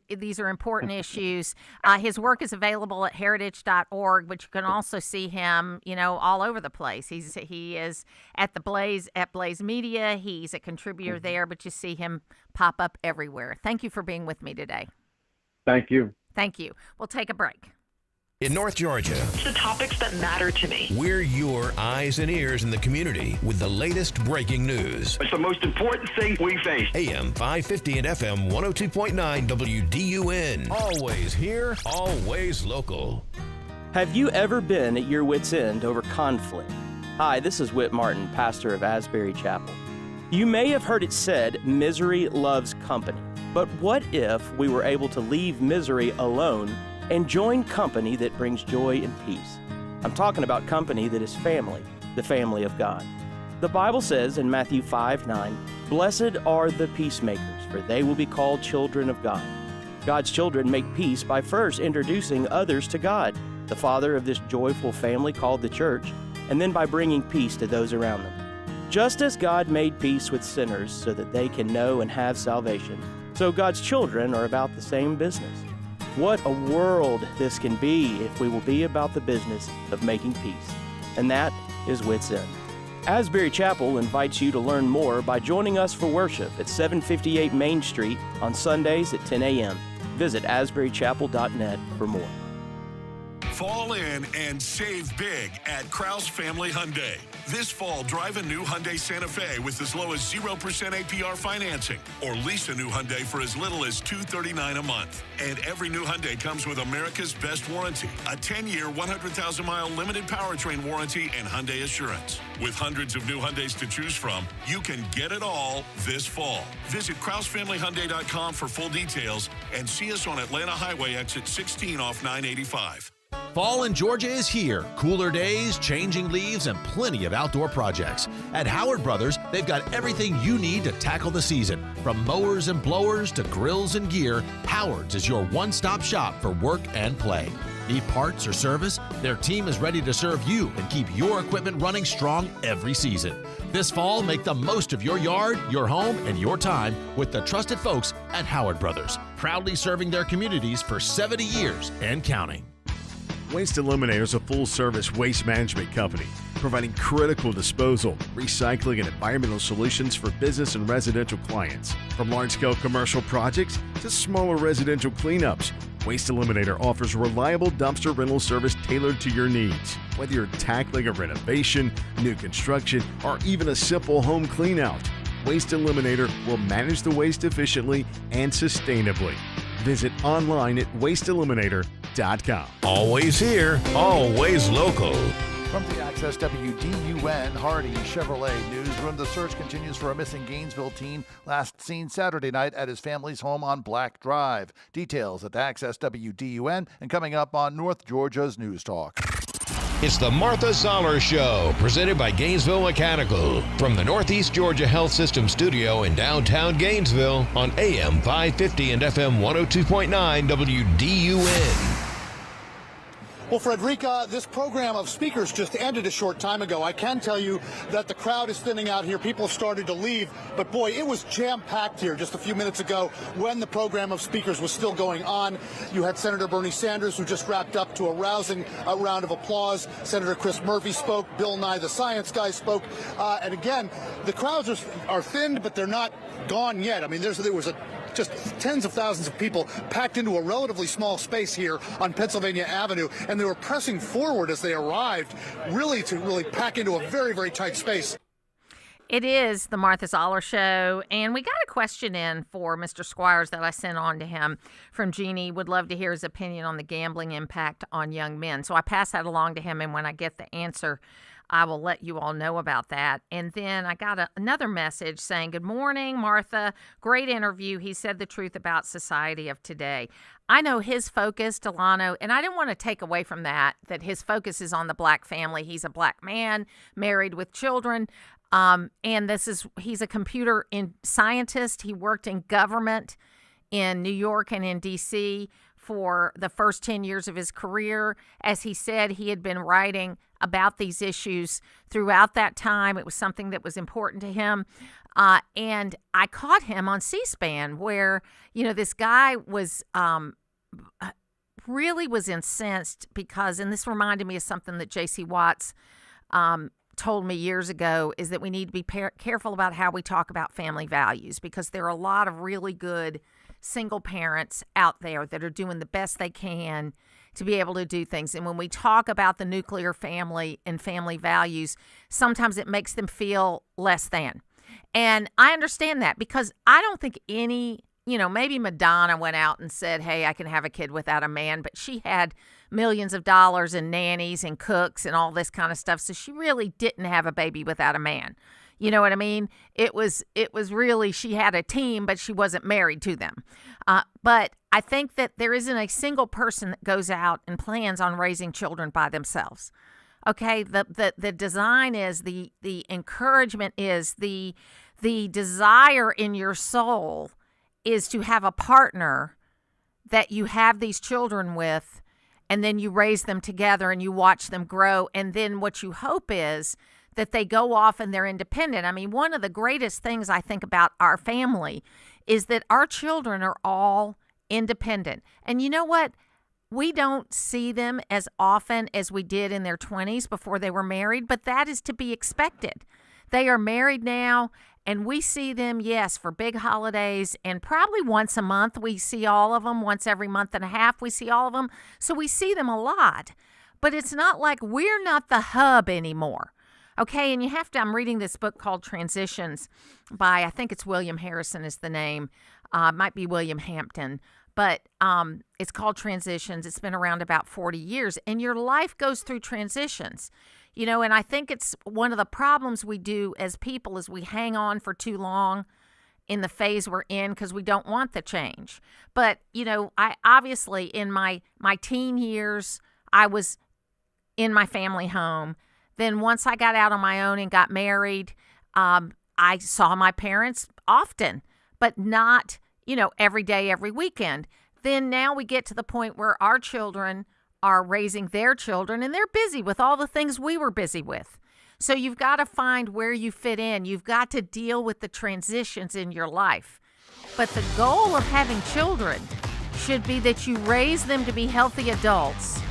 These are important issues. His work is available at heritage.org, but you can also see him, all over the place. He is at Blaze Media. He's a contributor there, but you see him pop up everywhere. Thank you for being with me today. Thank you. Thank you. We'll take a break. In North Georgia, It's the topics that matter to me. we're your eyes and ears in the community with the latest breaking news. It's the most important thing we face. AM 550 and FM 102.9 WDUN. Always here, always local. Have you ever been at your wit's end over conflict? Hi, this is Whit Martin, pastor of Asbury Chapel. You may have heard it said, misery loves company. But what if we were able to leave misery alone and join company that brings joy and peace? I'm talking about company that is family, the family of God. The Bible says in Matthew 5:9, "Blessed are the peacemakers, for they will be called children of God." God's children make peace by first introducing others to God, the Father of this joyful family called the church, and then by bringing peace to those around them. Just as God made peace with sinners so that they can know and have salvation, so God's children are about the same business. What a world this can be if we will be about the business of making peace. And that is Wit's End. Asbury Chapel invites you to learn more by joining us for worship at 758 Main Street on Sundays at 10 a.m. Visit asburychapel.net for more. Fall in and save big at Krause Family Hyundai. This fall, drive a new Hyundai Santa Fe with as low as 0% APR financing, or lease a new Hyundai for as little as $239 a month. And every new Hyundai comes with America's best warranty, a 10-year, 100,000-mile limited powertrain warranty and Hyundai Assurance. With hundreds of new Hyundais to choose from, you can get it all this fall. Visit KrauseFamilyHyundai.com for full details and see us on Atlanta Highway exit 16 off 985. Fall in Georgia is here. Cooler days, changing leaves, and plenty of outdoor projects. At Howard Brothers, they've got everything you need to tackle the season. From mowers and blowers to grills and gear, Howard's is your one-stop shop for work and play. Need parts or service? Their team is ready to serve you and keep your equipment running strong every season. This fall, make the most of your yard, your home, and your time with the trusted folks at Howard Brothers, proudly serving their communities for 70 years and counting. Waste Eliminator is a full-service waste management company, providing critical disposal, recycling, and environmental solutions for business and residential clients. From large-scale commercial projects to smaller residential cleanups, Waste Eliminator offers reliable dumpster rental service tailored to your needs. Whether you're tackling a renovation, new construction, or even a simple home cleanout, Waste Eliminator will manage the waste efficiently and sustainably. Visit online at wasteeliminator.com. Always here, always local. From the Access WDUN Hardy Chevrolet Newsroom, the search continues for a missing Gainesville teen last seen Saturday night at his family's home on Black Drive. Details at the Access WDUN and coming up on North Georgia's News Talk. It's the Martha Zoller Show, presented by Gainesville Mechanical. From the Northeast Georgia Health System studio in downtown Gainesville on AM 550 and FM 102.9 WDUN. Well, Frederica, this program of speakers just ended a short time ago. I can tell you that the crowd is thinning out here. People have started to leave. But, boy, it was jam-packed here just a few minutes ago when the program of speakers was still going on. You had Senator Bernie Sanders, who just wrapped up to a rousing round of applause. Senator Chris Murphy spoke. Bill Nye, the science guy, spoke. And, again, the crowds are thinned, but they're not gone yet. I mean, there was just tens of thousands of people packed into a relatively small space here on Pennsylvania Avenue, and they were pressing forward as they arrived, to pack into a very, very tight space. It is the Martha Zoller Show, and we got a question in for Mr. Squires that I sent on to him from Jeannie. Would love to hear his opinion on the gambling impact on young men. So I passed that along to him, and when I get the answer, I will let you all know about that. And then I got another message saying, "Good morning, Martha. Great interview. He said the truth about society of today." I know his focus, Delano, and I didn't want to take away from that his focus is on the black family. He's a black man, married with children. And he's a computer scientist. He worked in government in New York and in D.C. for the first 10 years of his career. As he said, he had been writing about these issues throughout that time. It was something that was important to him. And I caught him on C-SPAN where, this guy was really was incensed because, and this reminded me of something that J.C. Watts told me years ago, is that we need to be careful about how we talk about family values, because there are a lot of really good single parents out there that are doing the best they can to be able to do things. And when we talk about the nuclear family and family values, sometimes it makes them feel less than. And I understand that, because I don't think maybe Madonna went out and said, hey, I can have a kid without a man, but she had millions of dollars in nannies and cooks and all this kind of stuff. So she really didn't have a baby without a man. You know what I mean? It was really, she had a team, but she wasn't married to them. But I think that there isn't a single person that goes out and plans on raising children by themselves. Okay, the design is, the encouragement is, the desire in your soul is to have a partner that you have these children with, and then you raise them together and you watch them grow. And then what you hope is that they go off and they're independent. I mean, one of the greatest things I think about our family is that our children are all independent. And you know what? We don't see them as often as we did in their 20s before they were married, but that is to be expected. They are married now, and we see them, yes, for big holidays, and probably once a month. We see all of them. Once every month and a half, we see all of them. So we see them a lot. But it's not like we're not the hub anymore. Okay, and I'm reading this book called Transitions by, I think it's William Harrison is the name. It might be William Hampton. But it's called Transitions. It's been around about 40 years. And your life goes through transitions. And I think it's one of the problems we do as people is we hang on for too long in the phase we're in because we don't want the change. But, I obviously in my teen years, I was in my family home. Then once I got out on my own and got married, I saw my parents often, but not, every day, every weekend. Then now we get to the point where our children are raising their children, and they're busy with all the things we were busy with. So you've got to find where you fit in. You've got to deal with the transitions in your life. But the goal of having children should be that you raise them to be healthy adults,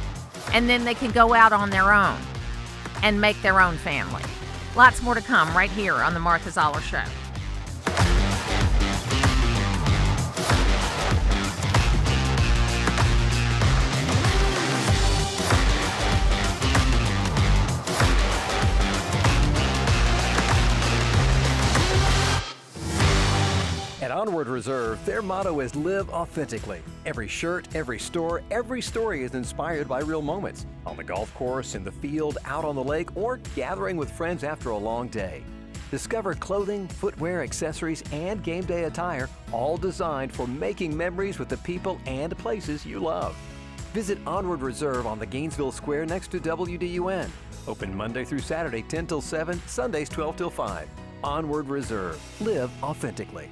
and then they can go out on their own and make their own family. Lots more to come right here on the Martha Zoller Show. At Onward Reserve, their motto is live authentically. Every shirt, every store, every story is inspired by real moments. On the golf course, in the field, out on the lake, or gathering with friends after a long day. Discover clothing, footwear, accessories, and game day attire, all designed for making memories with the people and places you love. Visit Onward Reserve on the Gainesville Square next to WDUN. Open Monday through Saturday, 10 till 7, Sundays 12 till 5. Onward Reserve. Live authentically.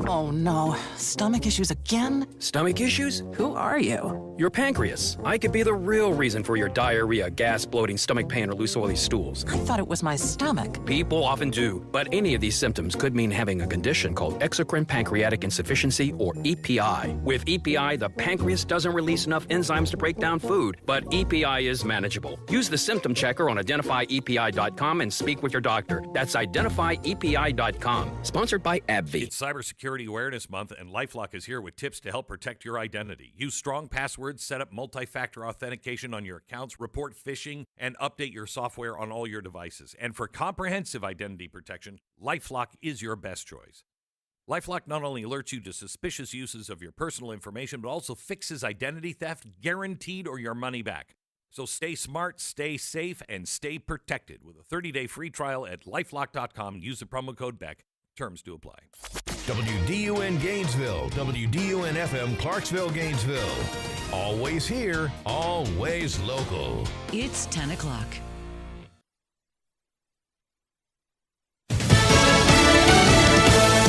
Oh no, stomach issues again? Stomach issues? Who are you? Your pancreas. I could be the real reason for your diarrhea, gas, bloating, stomach pain, or loose oily stools. I thought it was my stomach. People often do, but any of these symptoms could mean having a condition called exocrine pancreatic insufficiency, or EPI. With EPI, the pancreas doesn't release enough enzymes to break down food, but EPI is manageable. Use the symptom checker on identifyepi.com and speak with your doctor. That's identifyepi.com. Sponsored by AbbVie. It's Cybersecurity Awareness Month, and LifeLock is here with tips to help protect your identity. Use strong passwords, set up multi-factor authentication on your accounts, report phishing, and update your software on all your devices. And for comprehensive identity protection, LifeLock is your best choice. LifeLock not only alerts you to suspicious uses of your personal information, but also fixes identity theft, guaranteed, or your money back. So stay smart, stay safe, and stay protected with a 30-day free trial at LifeLock.com. Use the promo code BECK. Terms do apply. WDUN Gainesville, WDUN FM Clarksville, Gainesville. Always here, always local. It's 10 o'clock.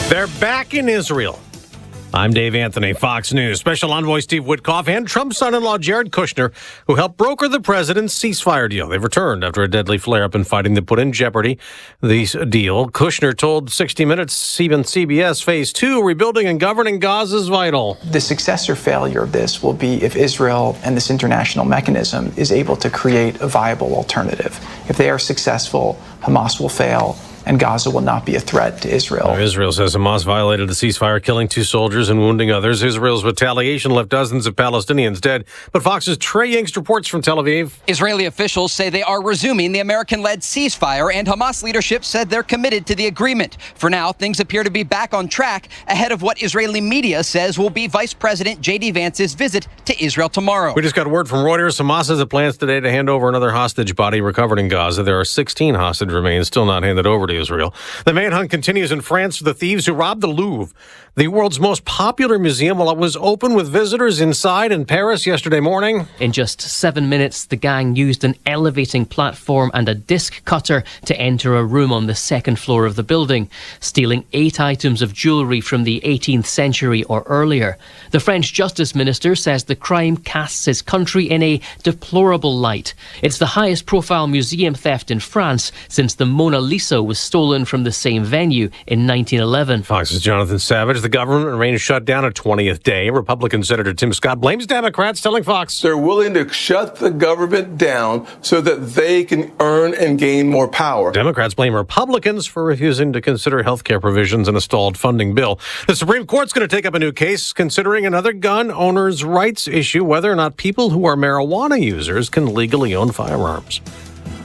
They're back in Israel. I'm Dave Anthony, Fox News. Special Envoy Steve Witkoff and Trump's son-in-law Jared Kushner, who helped broker the president's ceasefire deal. They've returned after a deadly flare-up and fighting that put in jeopardy the deal. Kushner told 60 Minutes, even CBS, Phase 2, rebuilding and governing Gaza is vital. The success or failure of this will be if Israel and this international mechanism is able to create a viable alternative. If they are successful, Hamas will fail, and Gaza will not be a threat to Israel. Israel says Hamas violated the ceasefire, killing 2 soldiers and wounding others. Israel's retaliation left dozens of Palestinians dead. But Fox's Trey Yingst reports from Tel Aviv. Israeli officials say they are resuming the American-led ceasefire, and Hamas leadership said they're committed to the agreement. For now, things appear to be back on track ahead of what Israeli media says will be Vice President J.D. Vance's visit to Israel tomorrow. We just got word from Reuters. Hamas has plans today to hand over another hostage body recovered in Gaza. There are 16 hostage remains still not handed over to Israel. The manhunt continues in France for the thieves who robbed the Louvre, the world's most popular museum, while it was open with visitors inside in Paris yesterday morning. In just 7 minutes, the gang used an elevating platform and a disc cutter to enter a room on the second floor of the building, stealing 8 items of jewellery from the 18th century or earlier. The French Justice Minister says the crime casts his country in a deplorable light. It's the highest profile museum theft in France since the Mona Lisa was stolen from the same venue in 1911. Fox's Jonathan Savage. The government remains shut down a 20th day. Republican Senator Tim Scott blames Democrats, telling Fox they're willing to shut the government down so that they can earn and gain more power. Democrats blame Republicans for refusing to consider health care provisions in a stalled funding bill. The Supreme Court's going to take up a new case considering another gun owners' rights issue, whether or not people who are marijuana users can legally own firearms.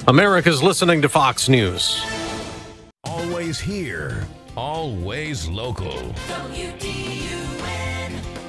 America's listening to Fox News. Always here, always local.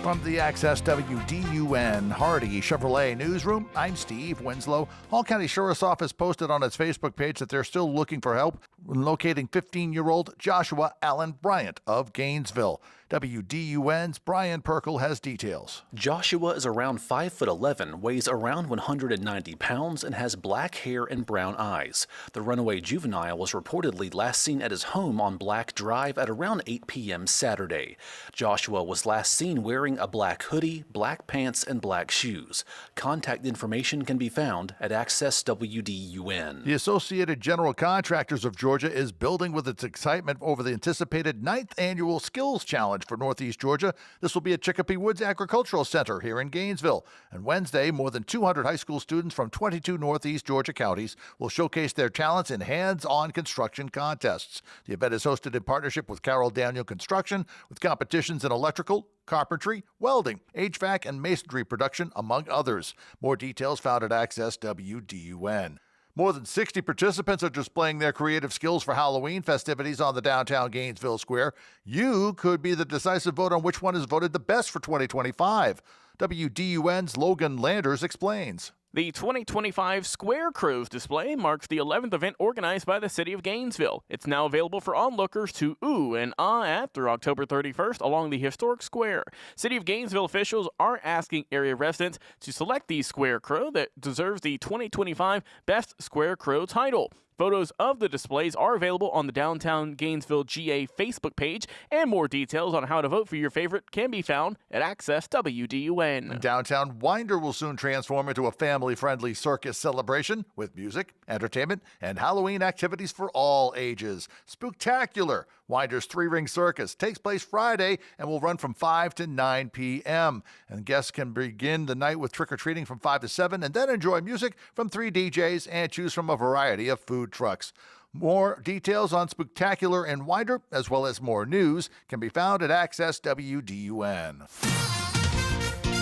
From the Access WDUN Hardy Chevrolet Newsroom, I'm Steve Winslow. Hall County Sheriff's Office posted on its Facebook page that they're still looking for help in locating 15-year-old Joshua Allen Bryant of Gainesville. WDUN's Brian Perkle has details. Joshua is around 5'11", weighs around 190 pounds, and has black hair and brown eyes. The runaway juvenile was reportedly last seen at his home on Black Drive at around 8 p.m. Saturday. Joshua was last seen wearing a black hoodie, black pants, and black shoes. Contact information can be found at Access WDUN. The Associated General Contractors of Georgia is building with its excitement over the anticipated 9th Annual Skills Challenge for Northeast Georgia. This will be at Chicopee Woods Agricultural Center here in Gainesville. And Wednesday, more than 200 high school students from 22 Northeast Georgia counties will showcase their talents in hands-on construction contests. The event is hosted in partnership with Carroll Daniel Construction, with competitions in electrical, carpentry, welding, HVAC, and masonry production, among others. More details found at Access WDUN. More than 60 participants are displaying their creative skills for Halloween festivities on the downtown Gainesville Square. You could be the decisive vote on which one is voted the best for 2025. WDUN's Logan Landers explains. The 2025 Square Crows display marks the 11th event organized by the city of Gainesville. It's now available for onlookers to ooh and ah at through October 31st along the historic square. City of Gainesville officials are asking area residents to select the Square Crow that deserves the 2025 Best Square Crow title. Photos of the displays are available on the Downtown Gainesville GA Facebook page, and more details on how to vote for your favorite can be found at Access WDUN. Downtown Winder will soon transform into a family-friendly circus celebration with music, entertainment, and Halloween activities for all ages. Spooktacular! Winder's three-ring circus takes place Friday and will run from 5 to 9 p.m. And guests can begin the night with trick-or-treating from 5 to 7 and then enjoy music from 3 DJs and choose from a variety of food trucks. More details on Spooktacular and Winder, as well as more news, can be found at Access WDUN.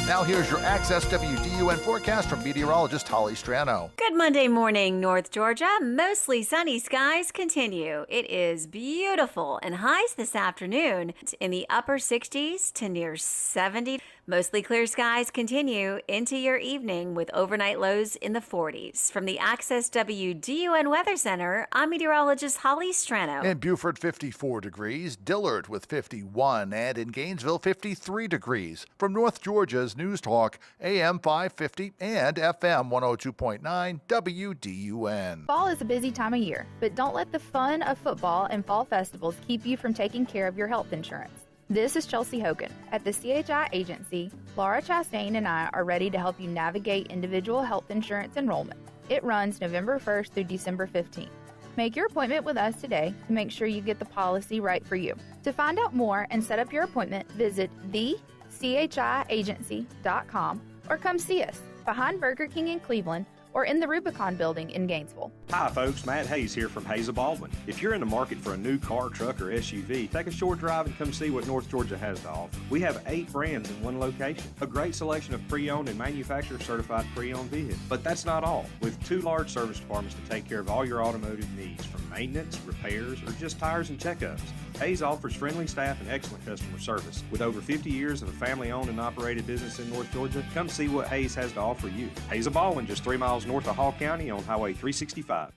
Now here's your Access WDUN forecast from meteorologist Holly Strano. Good Monday morning, North Georgia. Mostly sunny skies continue. It is beautiful and highs this afternoon in the upper 60s to near 70. Mostly clear skies continue into your evening with overnight lows in the 40s. From the Access WDUN Weather Center, I'm meteorologist Holly Strano. In Beaufort, 54 degrees. Dillard with 51. And in Gainesville, 53 degrees. From North Georgia's News Talk, AM 550 and FM 102.9 WDUN. Fall is a busy time of year, but don't let the fun of football and fall festivals keep you from taking care of your health insurance. This is Chelsea Hogan. At the CHI Agency, Laura Chastain and I are ready to help you navigate individual health insurance enrollment. It runs November 1st through December 15th. Make your appointment with us today to make sure you get the policy right for you. To find out more and set up your appointment, visit thechiagency.com or come see us behind Burger King in Cleveland or in the Rubicon building in Gainesville. Hi folks, Matt Hayes here from Hayes of Baldwin. If you're in the market for a new car, truck, or SUV, take a short drive and come see what North Georgia has to offer. We have 8 brands in one location, a great selection of pre-owned and manufacturer-certified pre-owned vehicles. But that's not all. With 2 large service departments to take care of all your automotive needs, from maintenance, repairs, or just tires and checkups. Hayes offers friendly staff and excellent customer service. With over 50 years of a family-owned and operated business in North Georgia, come see what Hayes has to offer you. Hayes of Baldwin, just 3 miles north of Hall County on Highway 365.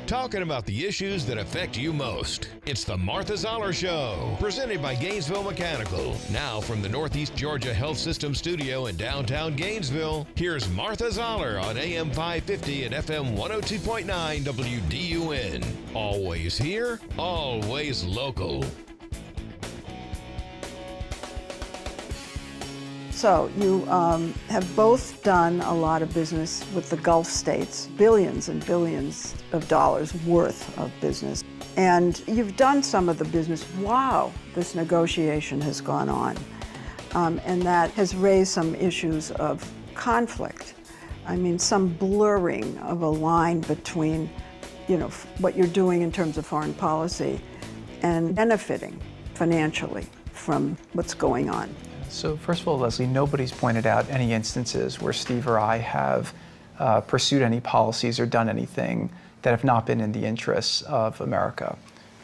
Talking about the issues that affect you most. It's the Martha Zoller Show, presented by Gainesville Mechanical. Now from the Northeast Georgia Health System studio in downtown Gainesville, here's Martha Zoller on AM 550 and FM 102.9 WDUN. Always here, always local. So you have both done a lot of business with the Gulf states, billions and billions of dollars worth of business. And you've done some of the business while this negotiation has gone on. And that has raised some issues of conflict. I mean, some blurring of a line between, what you're doing in terms of foreign policy and benefiting financially from what's going on. So first of all, Leslie, nobody's pointed out any instances where Steve or I have pursued any policies or done anything that have not been in the interests of America.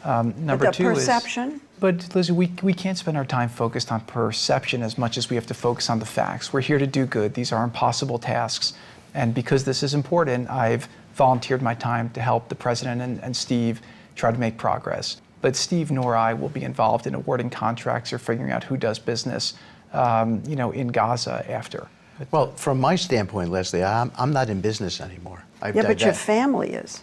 Number but the 2 perception? But Leslie, we can't spend our time focused on perception as much as we have to focus on the facts. We're here to do good. These are impossible tasks. And because this is important, I've volunteered my time to help the President and Steve try to make progress. But Steve nor I will be involved in awarding contracts or figuring out who does business in Gaza after. Well, from my standpoint, Leslie, I'm not in business anymore. But your family is.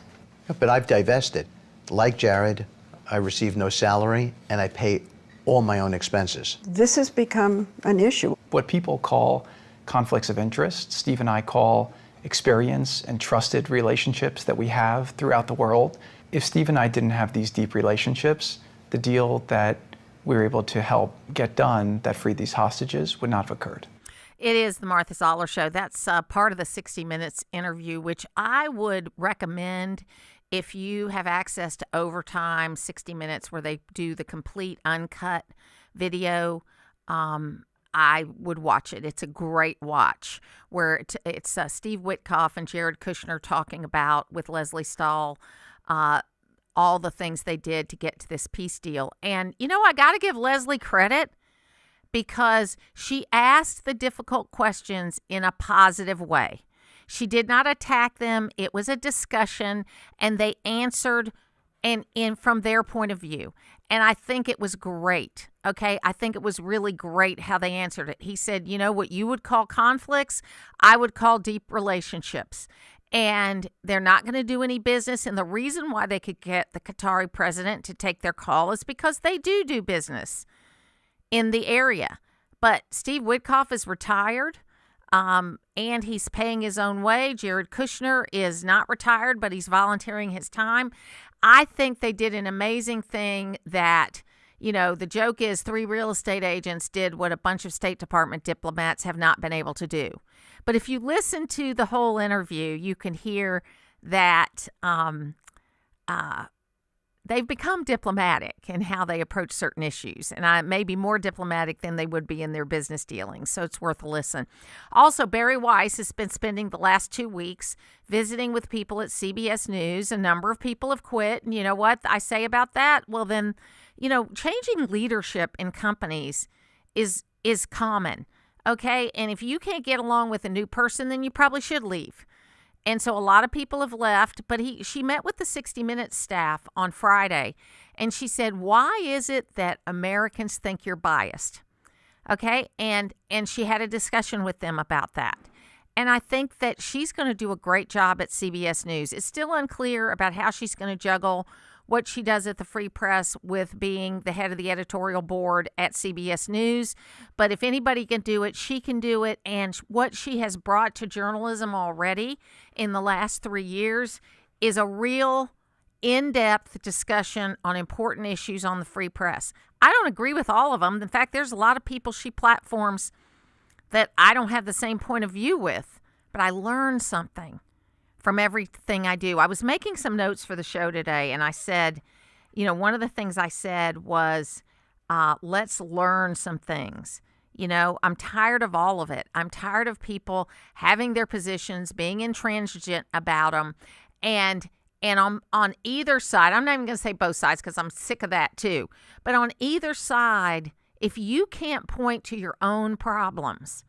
But I've divested. Like Jared, I receive no salary, and I pay all my own expenses. This has become an issue. What people call conflicts of interest, Steve and I call experience and trusted relationships that we have throughout the world. If Steve and I didn't have these deep relationships, the deal that we were able to help get done that freed these hostages would not have occurred. It is the Martha Zoller Show. That's part of the 60 Minutes interview, which I would recommend if you have access to Overtime 60 Minutes, where they do the complete uncut video. I would watch it. It's a great watch, where it's Steve Witkoff and Jared Kushner talking about, with Leslie Stahl, all the things they did to get to this peace deal. And, I got to give Leslie credit, because she asked the difficult questions in a positive way. She did not attack them. It was a discussion, and they answered from their point of view. And I think it was great. Okay, I think it was really great how they answered it. He said, what you would call conflicts, I would call deep relationships. And they're not going to do any business. And the reason why they could get the Qatari president to take their call is because they do business in the area. But Steve Witkoff is retired, and he's paying his own way. Jared Kushner is not retired, but he's volunteering his time. I think they did an amazing thing that, the joke is 3 real estate agents did what a bunch of State Department diplomats have not been able to do. But if you listen to the whole interview, you can hear that they've become diplomatic in how they approach certain issues, and maybe more diplomatic than they would be in their business dealings, so it's worth a listen. Also, Barry Weiss has been spending the last 2 weeks visiting with people at CBS News. A number of people have quit, and you know what I say about that? Well, then, changing leadership in companies is common, okay? And if you can't get along with a new person, then you probably should leave. And so a lot of people have left, but she met with the 60 Minutes staff on Friday, and she said, why is it that Americans think you're biased? Okay, and she had a discussion with them about that. And I think that she's going to do a great job at CBS News. It's still unclear about how she's going to juggle what she does at the Free Press with being the head of the editorial board at CBS News. But if anybody can do it, she can do it. And what she has brought to journalism already in the last 3 years is a real in-depth discussion on important issues on the Free Press. I don't agree with all of them. In fact, there's a lot of people she platforms that I don't have the same point of view with. but I learned something from everything I do. I was making some notes for the show today, and I said, one of the things I said was, let's learn some things. I'm tired of all of it. I'm tired of people having their positions, being intransigent about them, and on either side, I'm not even going to say both sides because I'm sick of that too, but on either side, if you can't point to your own problems,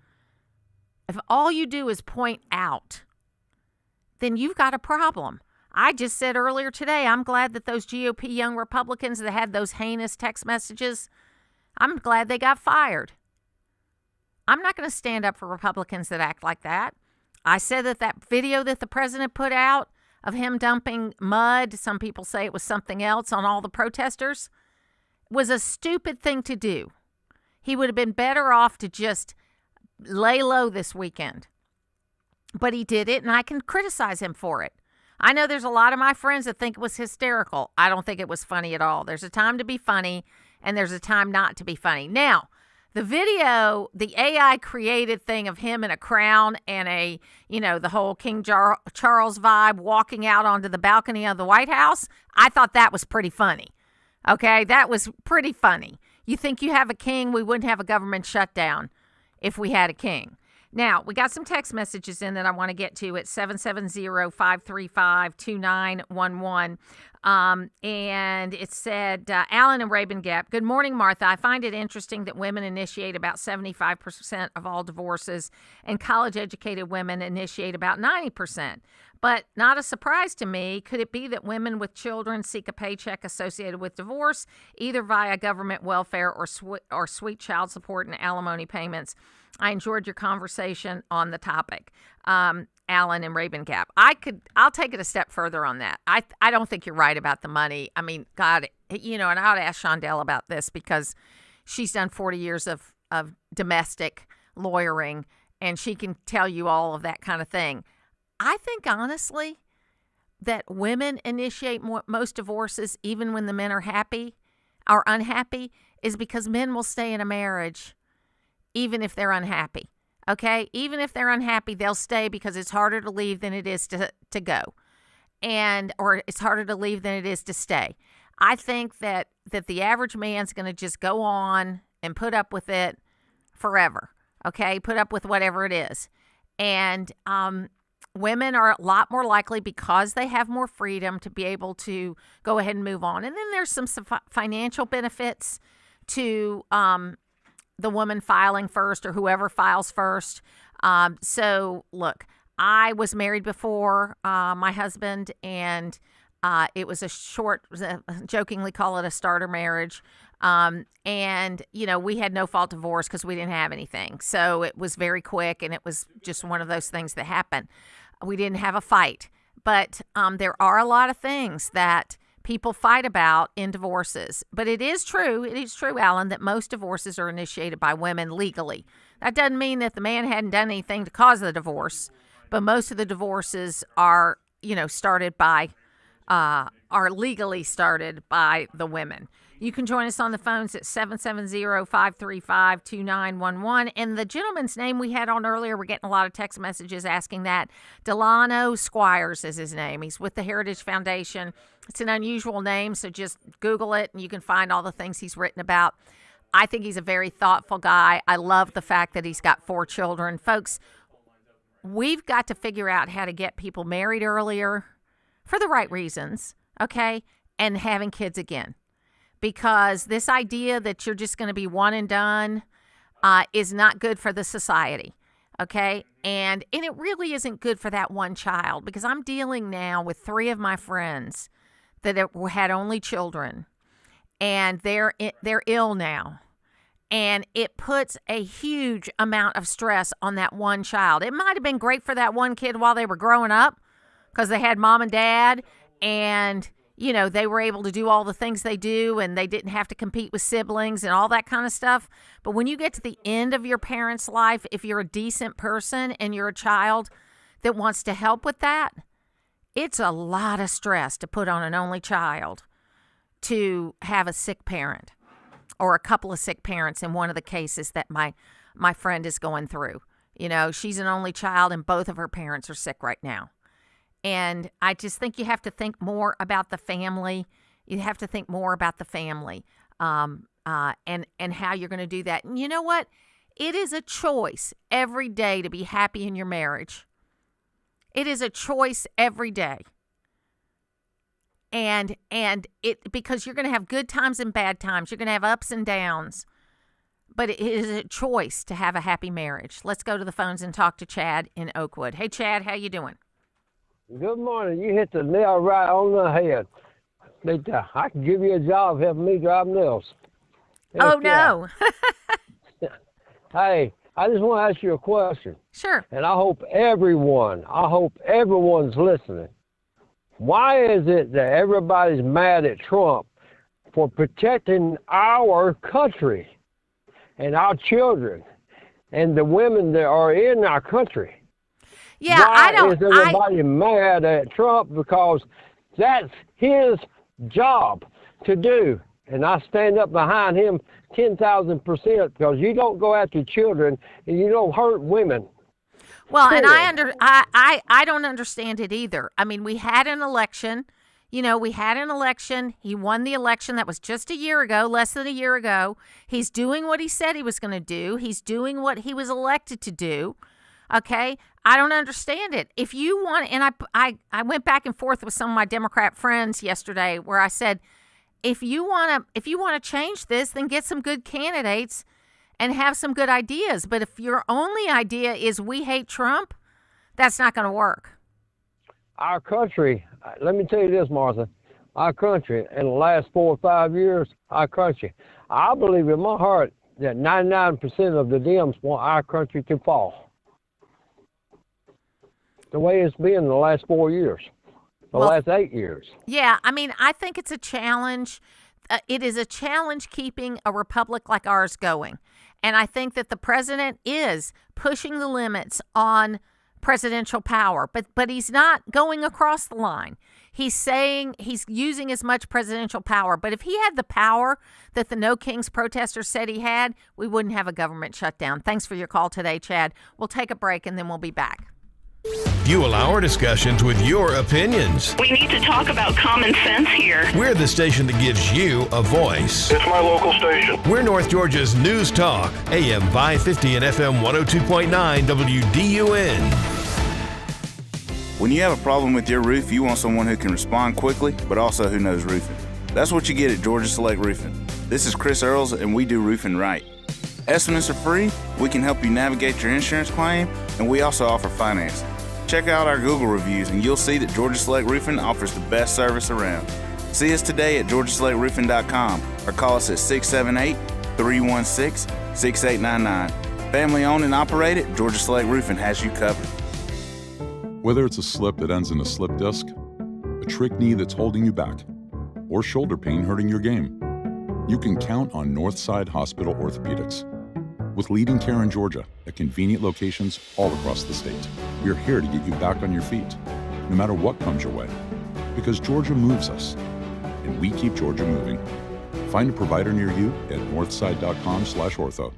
if all you do is point out, then you've got a problem. I just said earlier today, I'm glad that those GOP young Republicans that had those heinous text messages, I'm glad they got fired. I'm not going to stand up for Republicans that act like that. I said that video that the president put out of him dumping mud, some people say it was something else, on all the protesters, was a stupid thing to do. He would have been better off to just lay low this weekend. But he did it, and I can criticize him for it. I know there's a lot of my friends that think it was hysterical. I don't think it was funny at all. There's a time to be funny, and there's a time not to be funny. Now, the video, the AI created thing of him in a crown and the whole King Charles vibe walking out onto the balcony of the White House, I thought that was pretty funny. Okay, that was pretty funny. You think you have a king, we wouldn't have a government shutdown if we had a king. Now, we got some text messages in that I want to get to at 770-535-2911. And it said, Alan and Rabin Gap, good morning, Martha. I find it interesting that women initiate about 75% of all divorces and college-educated women initiate about 90%. But not a surprise to me. Could it be that women with children seek a paycheck associated with divorce, either via government welfare or sweet child support and alimony payments? I enjoyed your conversation on the topic, Alan and Rabin Gap. I'll take it a step further on that. I don't think you're right about the money. I mean, God, and I ought to ask Shondell about this because she's done 40 years of domestic lawyering, and she can tell you all of that kind of thing. I think, honestly, that women initiate most divorces even when the men are unhappy, is because men will stay in a marriage even if they're unhappy. Okay? Even if they're unhappy, they'll stay because it's harder to leave than it is to go. Or it's harder to leave than it is to stay. I think that the average man's going to just go on and put up with it forever. Okay? Put up with whatever it is. And women are a lot more likely, because they have more freedom, to be able to go ahead and move on. And then there's some financial benefits to the woman filing first, or whoever files first. So, look, I was married before my husband, and it was a short, jokingly call it a starter marriage. And, we had no fault divorce because we didn't have anything. So it was very quick, and it was just one of those things that happened. We didn't have a fight. But there are a lot of things that people fight about in divorces. But it is true, Alan, that most divorces are initiated by women legally. That doesn't mean that the man hadn't done anything to cause the divorce, but most of the divorces are, started by, are legally started by the women. You can join us on the phones at 770-535-2911. And the gentleman's name we had on earlier, we're getting a lot of text messages asking that. Delano Squires is his name. He's with the Heritage Foundation. It's an unusual name, so just Google it and you can find all the things he's written about. I think he's a very thoughtful guy. I love the fact that he's got 4 children. Folks, we've got to figure out how to get people married earlier for the right reasons, okay, and having kids again. Because this idea that you're just going to be one and done is not good for the society, okay? And it really isn't good for that one child, because I'm dealing now with 3 of my friends that had only children, and they're ill now. And it puts a huge amount of stress on that one child. It might have been great for that one kid while they were growing up because they had mom and dad, and they were able to do all the things they do, and they didn't have to compete with siblings and all that kind of stuff. But when you get to the end of your parent's life, if you're a decent person and you're a child that wants to help with that, it's a lot of stress to put on an only child to have a sick parent or a couple of sick parents in one of the cases that my friend is going through. You know, she's an only child and both of her parents are sick right now. And I just think you have to think more about the family. You have to think more about the family and how you're going to do that. And you know what? It is a choice every day to be happy in your marriage. It is a choice every day. And it because you're going to have good times and bad times. You're going to have ups and downs. But it is a choice to have a happy marriage. Let's go to the phones and talk to Chad in Oakwood. Hey, Chad, how you doing? Good morning. You hit the nail right on the head. I can give you a job helping me drive nails. Oh, no. Hey, I just want to ask you a question. Sure. And I hope everyone's listening. Why is it that everybody's mad at Trump for protecting our country and our children and the women that are in our country? Yeah, Why is everybody mad at Trump? Because that's his job to do. And I stand up behind him 10,000% because you don't go after children and you don't hurt women. Well, and I don't understand it either. I mean, we had an election. You know, we had an election. He won the election. That was just a year ago, less than a year ago. He's doing what he said he was going to do. He's doing what he was elected to do. Okay? I don't understand it. If you want, and I went back and forth with some of my Democrat friends yesterday where I said, if you want to change this, then get some good candidates and have some good ideas. But if your only idea is we hate Trump, that's not going to work. Our country, let me tell you this, Martha, our country, in the last 4 or 5 years, our country, I believe in my heart that 99% of the Dems want our country to fall. The way it's been the last 4 years, last 8 years. Yeah, I mean, I think it's a challenge. It is a challenge keeping a republic like ours going. And I think that the president is pushing the limits on presidential power, but he's not going across the line. He's saying he's using as much presidential power. But if he had the power that the No Kings protesters said he had, we wouldn't have a government shutdown. Thanks for your call today, Chad. We'll take a break and then we'll be back. Fuel our discussions with your opinions. We need to talk about common sense here. We're the station that gives you a voice. It's my local station. We're North Georgia's News Talk, AM 550 and FM 102.9 WDUN. When you have a problem with your roof, you want someone who can respond quickly, but also who knows roofing. That's what you get at Georgia Select Roofing. This is Chris Earls, and we do roofing right. Estimates are free, we can help you navigate your insurance claim, and we also offer financing. Check out our Google reviews and you'll see that Georgia Select Roofing offers the best service around. See us today at georgiaselectroofing.com or call us at 678-316-6899. Family owned and operated, Georgia Select Roofing has you covered. Whether it's a slip that ends in a slip disc, a trick knee that's holding you back, or shoulder pain hurting your game, you can count on Northside Hospital Orthopedics. With leading care in Georgia at convenient locations all across the state, we're here to get you back on your feet, no matter what comes your way. Because Georgia moves us, and we keep Georgia moving. Find a provider near you at northside.com/ortho.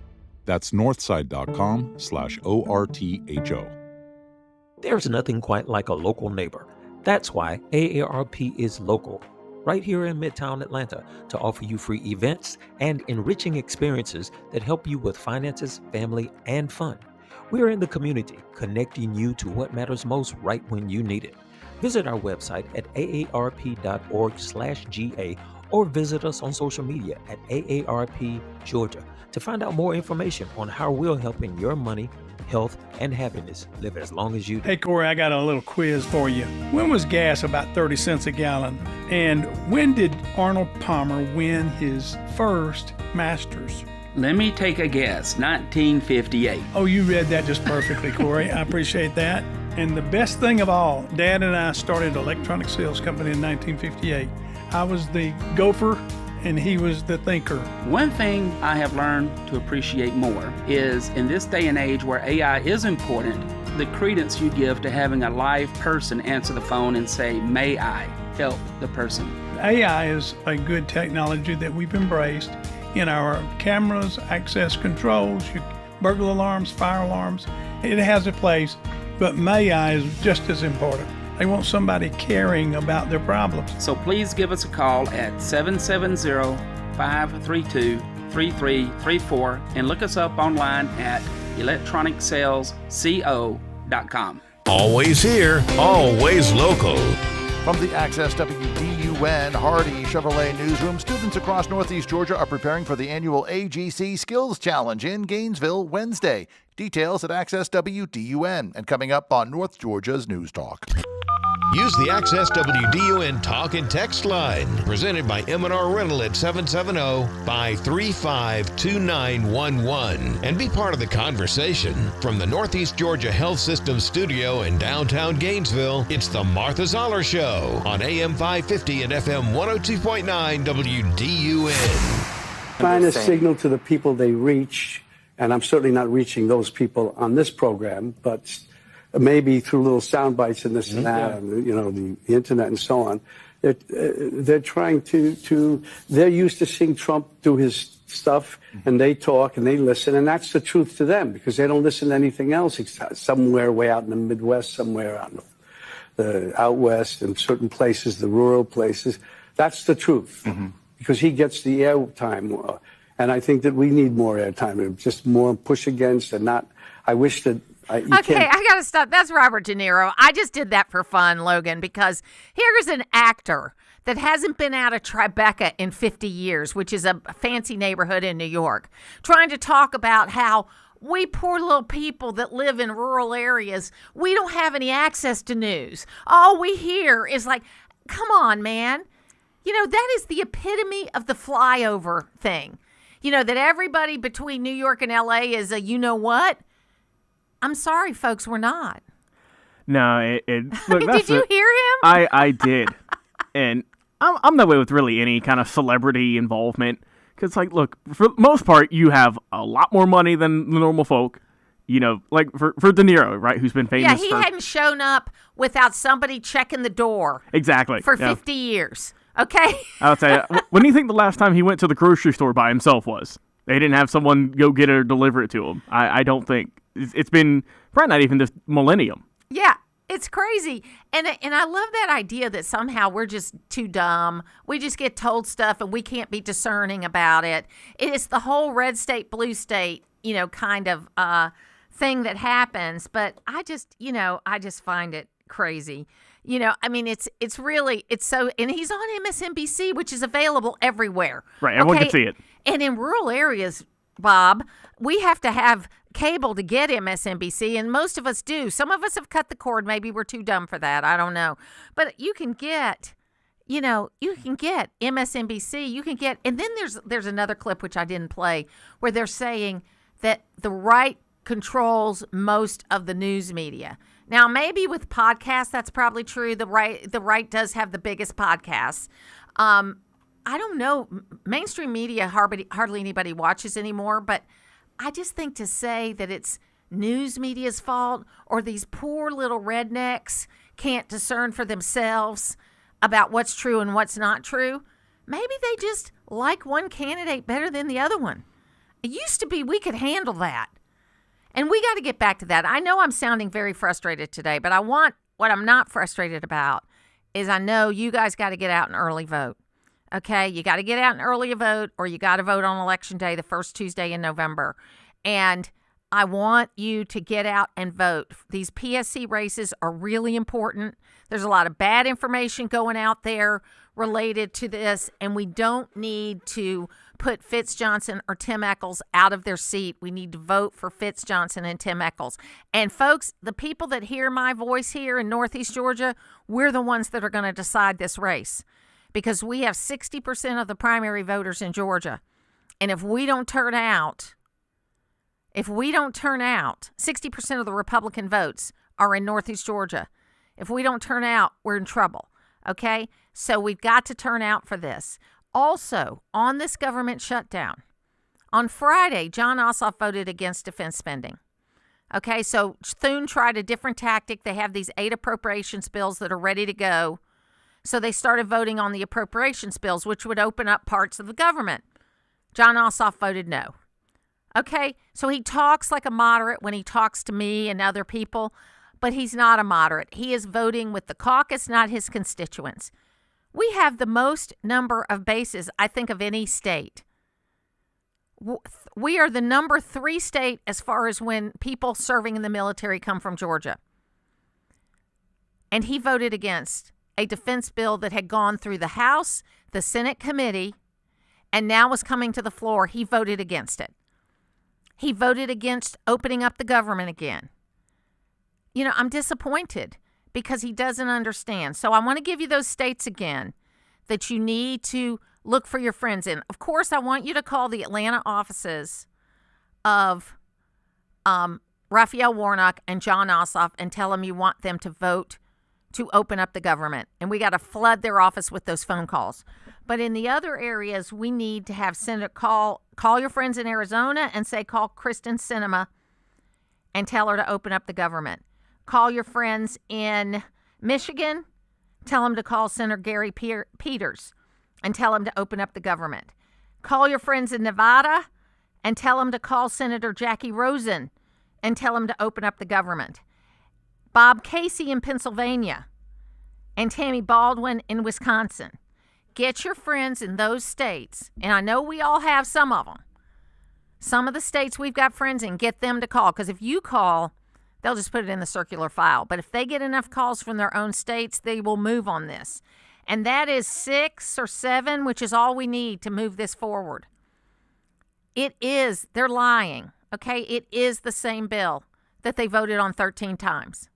That's northside.com/ORTHO. There's nothing quite like a local neighbor. That's why AARP is local, right here in Midtown Atlanta, to offer you free events and enriching experiences that help you with finances, family, and fun. We're in the community, connecting you to what matters most right when you need it. Visit our website at aarp.org/GA or visit us on social media at AARP Georgia to find out more information on how we're helping your money, health, and happiness live as long as you do. Hey, Corey, I got a little quiz for you. When was gas about 30 cents a gallon? And when did Arnold Palmer win his first Masters? Let me take a guess. 1958. Oh, you read that just perfectly, Corey. I appreciate that. And the best thing of all, Dad and I started an electronic sales company in 1958. I was the gopher and he was the thinker. One thing I have learned to appreciate more is in this day and age where AI is important, the credence you give to having a live person answer the phone and say, "May I help the person?" AI is a good technology that we've embraced in our cameras, access controls, burglar alarms, fire alarms. It has a place, but may I is just as important. They want somebody caring about their problems. So please give us a call at 770-532-3334 and look us up online at electronicsalesco.com. Always here, always local. From the Access WDUN Hardy Chevrolet Newsroom, students across Northeast Georgia are preparing for the annual AGC Skills Challenge in Gainesville Wednesday. Details at Access WDUN and coming up on North Georgia's News Talk. Use the Access WDUN talk and text line, presented by M&R Rental at 770-535-2911, and be part of the conversation. From the Northeast Georgia Health System studio in downtown Gainesville, it's the Martha Zoller Show on AM 550 and FM 102.9 WDUN. Trying to signal to the people they reach, and I'm certainly not reaching those people on this program, but maybe through little sound bites and this and that, and the internet and so on. They're trying to they're used to seeing Trump do his stuff, and they talk and they listen, and that's the truth to them because they don't listen to anything else. Somewhere way out in the Midwest, somewhere out in the out west, in certain places, the rural places. That's the truth because he gets the airtime, and I think that we need more airtime, just more push against and not. I wish that. I got to stop. That's Robert De Niro. I just did that for fun, Logan, because here's an actor that hasn't been out of Tribeca in 50 years, which is a fancy neighborhood in New York, trying to talk about how we poor little people that live in rural areas, we don't have any access to news. All we hear is like, come on, man. That is the epitome of the flyover thing. That everybody between New York and L.A. is a you-know-what. I'm sorry, folks, we're not. No, look, did you hear him? I did. And I'm that way with really any kind of celebrity involvement. Because, look, for the most part, you have a lot more money than the normal folk. Like for De Niro, right, who's been famous. Yeah, he hadn't shown up without somebody checking the door. Exactly. For 50 years, okay? I would say, when do you think the last time he went to the grocery store by himself was? They didn't have someone go get it or deliver it to him. I don't think. It's been probably not even this millennium. Yeah, it's crazy. And I love that idea that somehow we're just too dumb. We just get told stuff and we can't be discerning about it. It's the whole red state, blue state, kind of thing that happens. But I just find it crazy. It's really so, and he's on MSNBC, which is available everywhere. Right, everyone can see it. And in rural areas, Bob, we have to have cable to get MSNBC, and most of us do. Some of us have cut the cord. Maybe we're too dumb for that. I don't know. But you can get, MSNBC. You can get, and then there's another clip which I didn't play where they're saying that the right controls most of the news media. Now, maybe with podcasts, that's probably true. The right does have the biggest podcasts. I don't know. Mainstream media, hardly anybody watches anymore, but I just think to say that it's news media's fault or these poor little rednecks can't discern for themselves about what's true and what's not true, maybe they just like one candidate better than the other one. It used to be we could handle that. And we got to get back to that. I know I'm sounding very frustrated today, but what I'm not frustrated about is I know you guys got to get out and early vote. Okay, you got to get out and early vote, or you got to vote on Election Day, the first Tuesday in November. And I want you to get out and vote. These PSC races are really important. There's a lot of bad information going out there related to this, and we don't need to put Fitz Johnson or Tim Echols out of their seat. We need to vote for Fitz Johnson and Tim Echols. And folks, the people that hear my voice here in Northeast Georgia, we're the ones that are going to decide this race. Because we have 60% of the primary voters in Georgia. And if we don't turn out, 60% of the Republican votes are in Northeast Georgia. If we don't turn out, we're in trouble. Okay? So we've got to turn out for this. Also, on this government shutdown, on Friday, John Ossoff voted against defense spending. Okay? So Thune tried a different tactic. They have these 8 appropriations bills that are ready to go. So they started voting on the appropriations bills, which would open up parts of the government. John Ossoff voted no. Okay, so he talks like a moderate when he talks to me and other people, but he's not a moderate. He is voting with the caucus, not his constituents. We have the most number of bases, I think, of any state. We are the number 3 state as far as when people serving in the military come from Georgia. And he voted against a defense bill that had gone through the House, the Senate committee, and now was coming to the floor. He voted against it. He voted against opening up the government again. You know, I'm disappointed because he doesn't understand. So I want to give you those states again that you need to look for your friends in. Of course, I want you to call the Atlanta offices of Raphael Warnock and John Ossoff and tell them you want them to vote to open up the government. And we got to flood their office with those phone calls. But in the other areas, we need to have Senator call your friends in Arizona and say, call Kristen Sinema and tell her to open up the government. Call your friends in Michigan, tell them to call Senator Gary Peters and tell him to open up the government. Call your friends in Nevada and tell them to call Senator Jackie Rosen and tell him to open up the government. Bob Casey in Pennsylvania and Tammy Baldwin in Wisconsin. Get your friends in those states, and I know we all have some of them. Some of the states we've got friends in, get them to call, because if you call, they'll just put it in the circular file. But if they get enough calls from their own states, they will move on this. And that is 6 or 7, which is all we need to move this forward. They're lying, okay? It is the same bill that they voted on 13 times.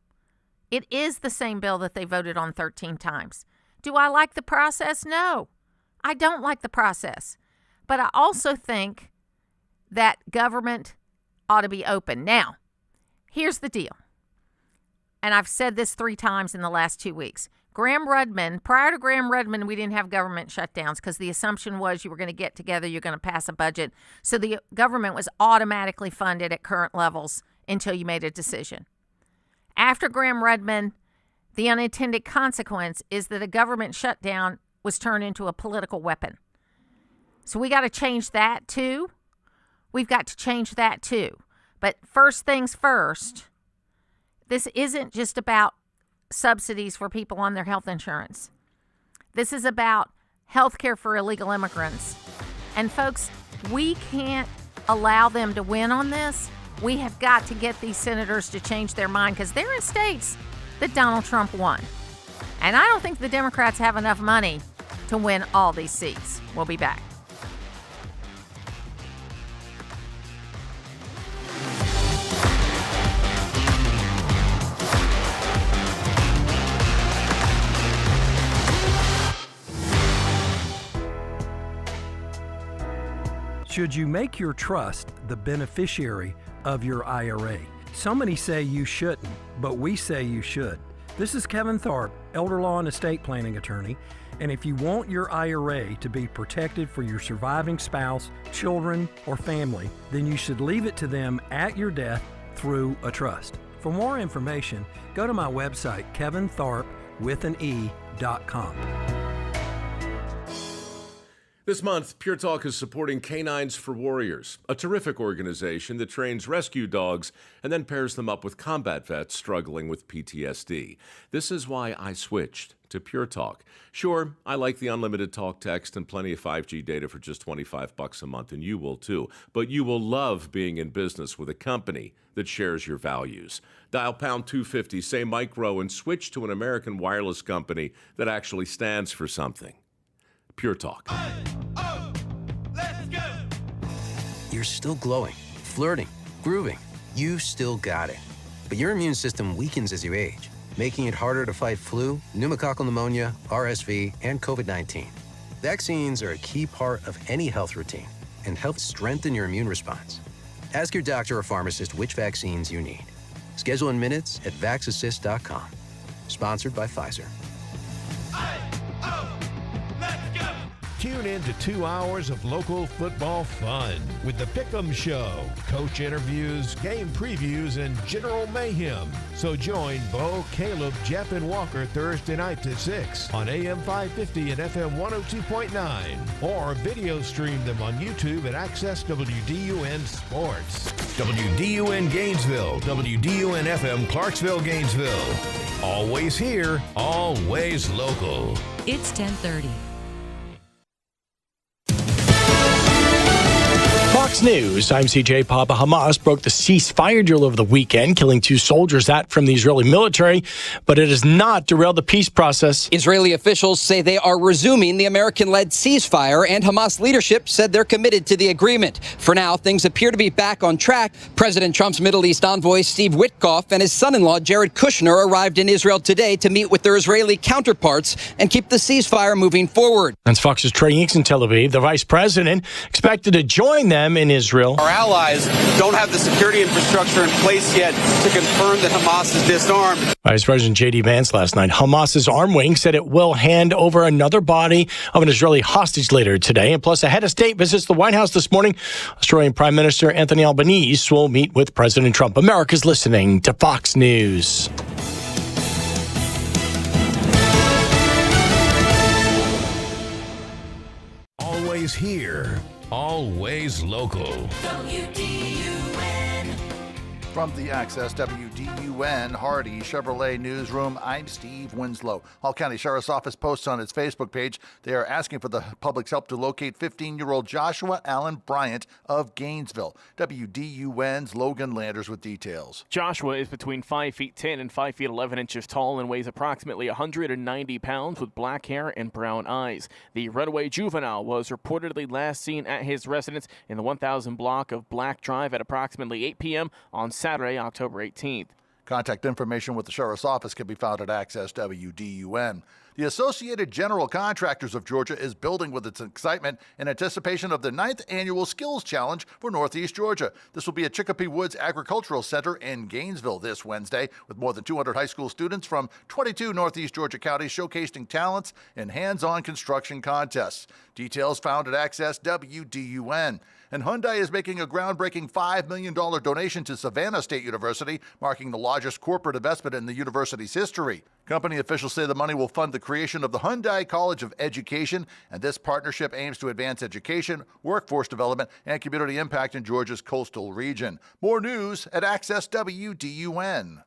It is the same bill that they voted on 13 times. Do I like the process? No, I don't like the process. But I also think that government ought to be open. Now, here's the deal. And I've said this 3 times in the last 2 weeks. Prior to Graham Rudman, we didn't have government shutdowns because the assumption was you were going to get together, you're going to pass a budget. So the government was automatically funded at current levels until you made a decision. After Graham Rudman, the unintended consequence is that a government shutdown was turned into a political weapon. So we got to change that too. We've got to change that too. But first things first, this isn't just about subsidies for people on their health insurance. This is about health care for illegal immigrants. And folks, we can't allow them to win on this. We have got to get these senators to change their mind because they're in states that Donald Trump won. And I don't think the Democrats have enough money to win all these seats. We'll be back. Should you make your trust the beneficiary of your IRA? So many say you shouldn't, but we say you should. This is Kevin Tharp, elder law and estate planning attorney, and if you want your IRA to be protected for your surviving spouse, children, or family, then you should leave it to them at your death through a trust. For more information, go to my website, kevintharp.com. This month, Pure Talk is supporting Canines for Warriors, a terrific organization that trains rescue dogs and then pairs them up with combat vets struggling with PTSD. This is why I switched to Pure Talk. Sure, I like the unlimited talk, text, and plenty of 5G data for just $25 a month, and you will too. But you will love being in business with a company that shares your values. Dial pound 250, say Mike Rowe, and switch to an American wireless company that actually stands for something. Pure Talk. You're still glowing, flirting, grooving. You still got it. But your immune system weakens as you age, making it harder to fight flu, pneumococcal pneumonia, RSV, and COVID-19. Vaccines are a key part of any health routine and help strengthen your immune response. Ask your doctor or pharmacist which vaccines you need. Schedule in minutes at vaxassist.com. Sponsored by Pfizer. Tune in to 2 hours of local football fun with the Pick'em Show, coach interviews, game previews, and general mayhem. So join Bo, Caleb, Jeff, and Walker Thursday nights at 6 on AM 550 and FM 102.9, or video stream them on YouTube at Access WDUN Sports. WDUN Gainesville, WDUN FM Clarksville, Gainesville. Always here, always local. It's 10:30. Fox News, I'm CJ Papa. Hamas broke the ceasefire deal over the weekend, killing 2 soldiers, that from the Israeli military, but it has not derailed the peace process. Israeli officials say they are resuming the American-led ceasefire, and Hamas leadership said they're committed to the agreement. For now, things appear to be back on track. President Trump's Middle East envoy, Steve Witkoff, and his son-in-law, Jared Kushner, arrived in Israel today to meet with their Israeli counterparts and keep the ceasefire moving forward. That's Fox's Trey Inks in Tel Aviv. The vice president expected to join them in Israel. Our allies don't have the security infrastructure in place yet to confirm that Hamas is disarmed. Vice President J.D. Vance last night. Hamas's arm wing said it will hand over another body of an Israeli hostage later today. And plus, a head of state visits the White House this morning. Australian Prime Minister Anthony Albanese will meet with President Trump. America's listening to Fox News. Always here, always local. From the Access WDUN Hardy Chevrolet Newsroom, I'm Steve Winslow. Hall County Sheriff's Office posts on its Facebook page they are asking for the public's help to locate 15-year-old Joshua Allen Bryant of Gainesville. WDUN's Logan Landers with details. Joshua is between 5 feet 10 and 5 feet 11 inches tall and weighs approximately 190 pounds with black hair and brown eyes. The runaway juvenile was reportedly last seen at his residence in the 1000 block of Black Drive at approximately 8 p.m. on Saturday, October 18th. Contact information with the Sheriff's Office can be found at Access WDUN. The Associated General Contractors of Georgia is building with its excitement in anticipation of the 9th Annual Skills Challenge for Northeast Georgia. This will be at Chicopee Woods Agricultural Center in Gainesville this Wednesday, with more than 200 high school students from 22 Northeast Georgia counties showcasing talents in hands-on construction contests. Details found at Access WDUN. And Hyundai is making a groundbreaking $5 million donation to Savannah State University, marking the largest corporate investment in the university's history. Company officials say the money will fund the creation of the Hyundai College of Education, and this partnership aims to advance education, workforce development, and community impact in Georgia's coastal region. More news at Access WDUN.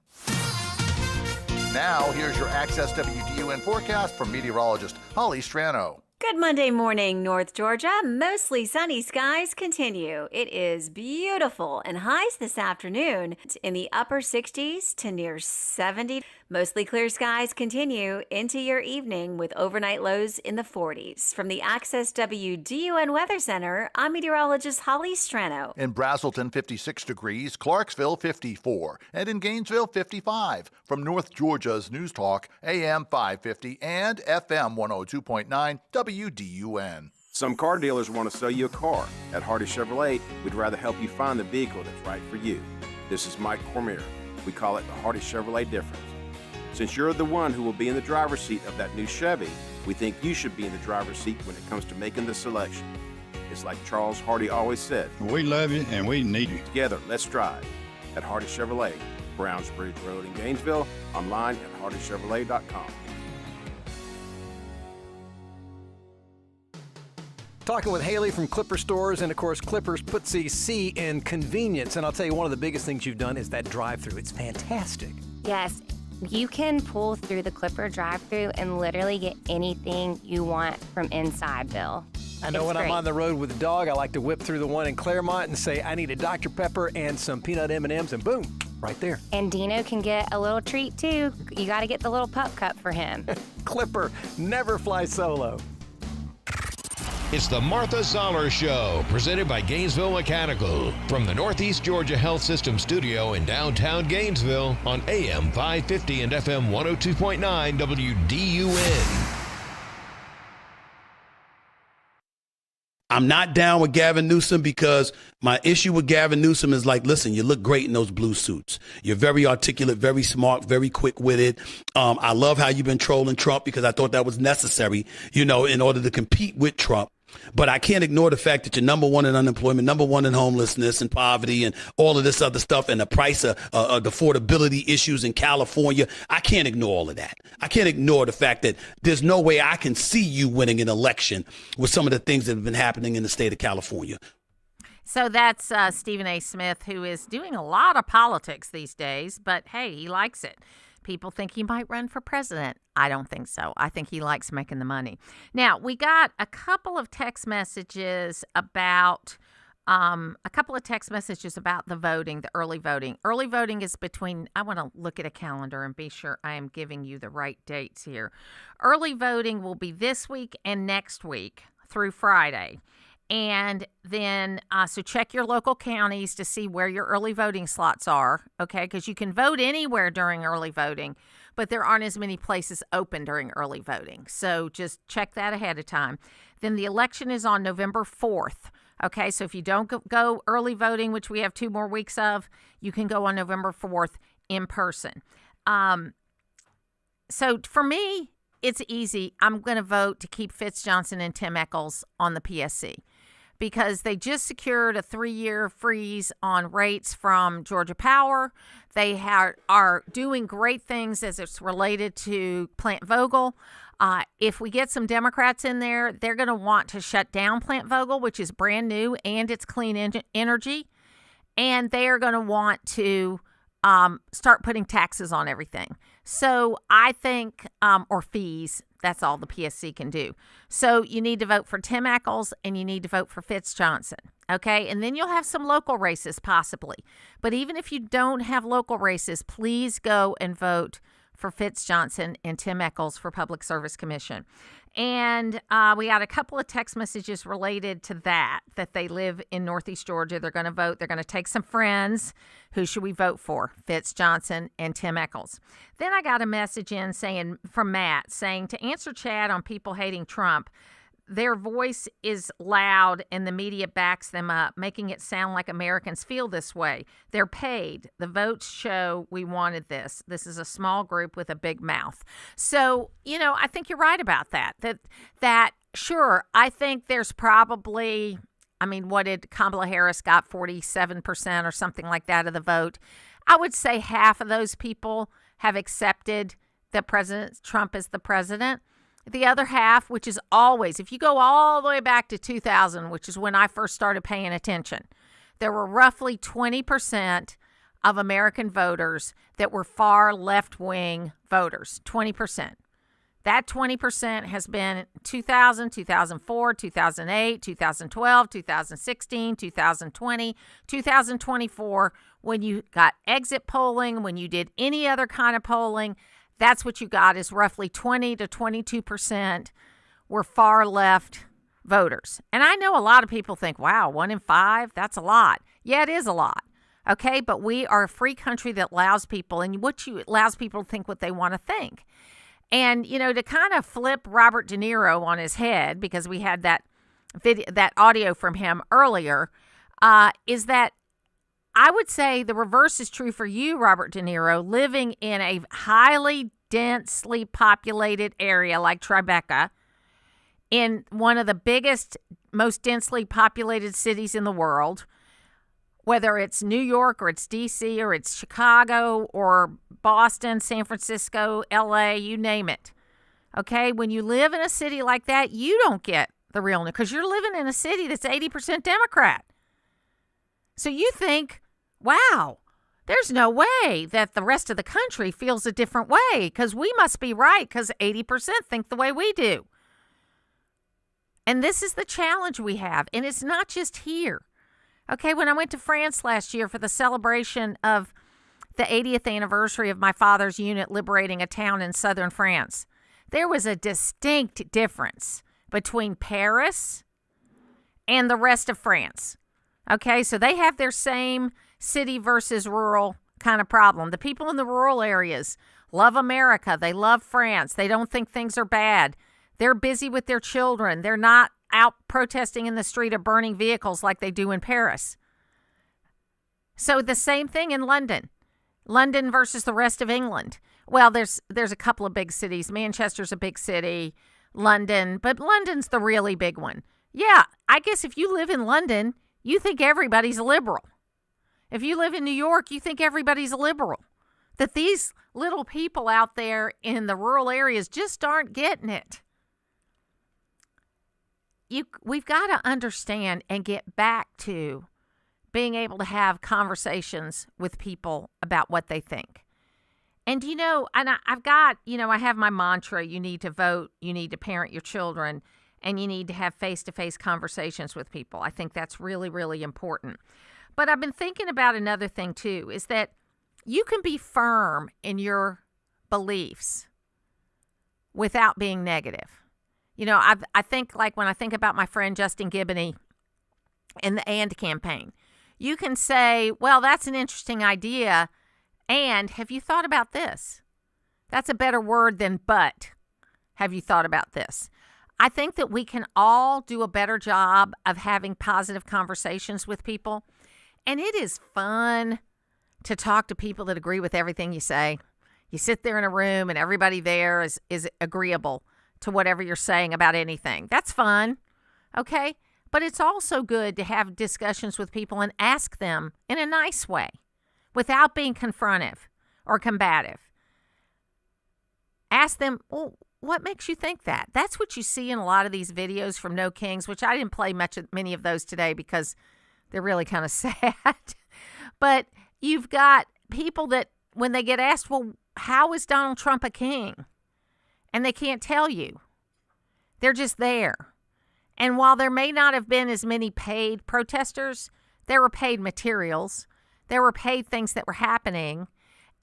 Now, here's your Access WDUN forecast from meteorologist Holly Strano. Good Monday morning, North Georgia. Mostly sunny skies continue. It is beautiful and highs this afternoon in the upper 60s to near 70. Mostly clear skies continue into your evening with overnight lows in the 40s. From the Access WDUN Weather Center, I'm meteorologist Holly Strano. In Brazelton, 56 degrees, Clarksville, 54, and in Gainesville, 55. From North Georgia's News Talk, AM 550 and FM 102.9 WDUN. Some car dealers want to sell you a car. At Hardy Chevrolet, we'd rather help you find the vehicle that's right for you. This is Mike Cormier. We call it the Hardy Chevrolet difference. Since you're the one who will be in the driver's seat of that new Chevy, we think you should be in the driver's seat when it comes to making the selection. It's like Charles Hardy always said. We love you and we need you. Together, let's drive. At Hardy Chevrolet, Browns Bridge Road in Gainesville, online at hardychevrolet.com. Talking with Haley from Clipper Stores, and of course, Clippers puts the C in convenience. And I'll tell you, one of the biggest things you've done is that drive-through. It's fantastic. Yes, you can pull through the Clipper drive-through and literally get anything you want from inside, Bill. I know when I'm on the road with the dog, I like to whip through the one in Claremont and say, I need a Dr. Pepper and some peanut M&Ms, and boom, right there. And Dino can get a little treat, too. You got to get the little pup cup for him. Clipper, never fly solo. It's the Martha Zoller Show, presented by Gainesville Mechanical. From the Northeast Georgia Health System studio in downtown Gainesville on AM 550 and FM 102.9 WDUN. I'm not down with Gavin Newsom because my issue with Gavin Newsom is like, listen, you look great in those blue suits. You're very articulate, very smart, very quick with it. I love how you've been trolling Trump because I thought that was necessary, in order to compete with Trump. But I can't ignore the fact that you're number one in unemployment, number one in homelessness and poverty and all of this other stuff and the price of the affordability issues in California. I can't ignore all of that. I can't ignore the fact that there's no way I can see you winning an election with some of the things that have been happening in the state of California. So that's Stephen A. Smith, who is doing a lot of politics these days, but hey, he likes it. People think he might run for president. I don't think so. I think he likes making the money. Now, we got a couple of text messages about the voting, the early voting. Early voting is I want to look at a calendar and be sure I am giving you the right dates here. Early voting will be this week and next week through Friday. And then, so check your local counties to see where your early voting slots are, okay? Because you can vote anywhere during early voting, but there aren't as many places open during early voting. So just check that ahead of time. Then the election is on November 4th, okay? So if you don't go early voting, which we have 2 more weeks of, you can go on November 4th in person. So for me, it's easy. I'm going to vote to keep Fitz Johnson and Tim Echols on the PSC, because they just secured a 3-year freeze on rates from Georgia Power. They are doing great things as it's related to Plant Vogtle. If we get some Democrats in there, they're going to want to shut down Plant Vogtle, which is brand new and it's clean energy. And they are going to want to start putting taxes on everything. So I think, or fees, that's all the PSC can do. So you need to vote for Tim Echols and you need to vote for Fitz Johnson. Okay. And then you'll have some local races possibly. But even if you don't have local races, please go and vote for Fitz Johnson and Tim Echols for Public Service Commission. And we got a couple of text messages related to that they live in Northeast Georgia. They're going to vote. They're going to take some friends. Who should we vote for? Fitz Johnson and Tim Echols. Then I got a message in from Matt saying to answer Chad on people hating Trump, their voice is loud and the media backs them up, making it sound like Americans feel this way. They're paid. The votes show we wanted this. This is a small group with a big mouth. So, I think you're right about that. That sure, I think there's probably, what did Kamala Harris got 47% or something like that of the vote? I would say half of those people have accepted that President Trump is the president. The other half, which is always, if you go all the way back to 2000, which is when I first started paying attention, there were roughly 20% of American voters that were far left-wing voters, 20%. That 20% has been 2000, 2004, 2008, 2012, 2016, 2020, 2024. When you got exit polling, when you did any other kind of polling, that's what you got is roughly 20 to 22% were far left voters. And I know a lot of people think, wow, 1 in 5, that's a lot. Yeah, it is a lot. Okay, but we are a free country that allows people allows people to think what they want to think. And, to kind of flip Robert De Niro on his head, because we had that audio from him earlier, is that I would say the reverse is true for you, Robert De Niro, living in a highly densely populated area like Tribeca, in one of the biggest, most densely populated cities in the world, whether it's New York or it's D.C. or it's Chicago or Boston, San Francisco, L.A., you name it. Okay? When you live in a city like that, you don't get the real news because you're living in a city that's 80% Democrat. So you think, wow, there's no way that the rest of the country feels a different way because we must be right because 80% think the way we do. And this is the challenge we have. And it's not just here. Okay, when I went to France last year for the celebration of the 80th anniversary of my father's unit liberating a town in southern France, there was a distinct difference between Paris and the rest of France. Okay, so they have their same city versus rural kind of problem. The people in the rural areas love America. They love France. They don't think things are bad. They're busy with their children. They're not out protesting in the street or burning vehicles like they do in Paris. So the same thing in London. London versus the rest of England. Well, there's a couple of big cities. Manchester's a big city, London, but London's the really big one. Yeah, I guess if you live in London, you think everybody's a liberal. If you live in New York, you think everybody's a liberal. That these little people out there in the rural areas just aren't getting it. We've got to understand and get back to being able to have conversations with people about what they think. And, and I've got, I have my mantra, you need to vote, you need to parent your children, and you need to have face-to-face conversations with people. I think that's really, really important. But I've been thinking about another thing, too, is that you can be firm in your beliefs without being negative. I think, like, when I think about my friend Justin Giboney in the AND campaign, you can say, well, that's an interesting idea, and have you thought about this? That's a better word than but. Have you thought about this? I think that we can all do a better job of having positive conversations with people, and it is fun to talk to people that agree with everything you say. You sit there in a room, and everybody there is agreeable to whatever you're saying about anything. That's fun, okay? But it's also good to have discussions with people and ask them in a nice way without being confrontive or combative. Ask them, well, what makes you think that? That's what you see in a lot of these videos from No Kings, which I didn't play many of those today because they're really kind of sad. But you've got people that when they get asked, well, how is Donald Trump a king? And they can't tell you. They're just there. And while there may not have been as many paid protesters, there were paid materials. There were paid things that were happening.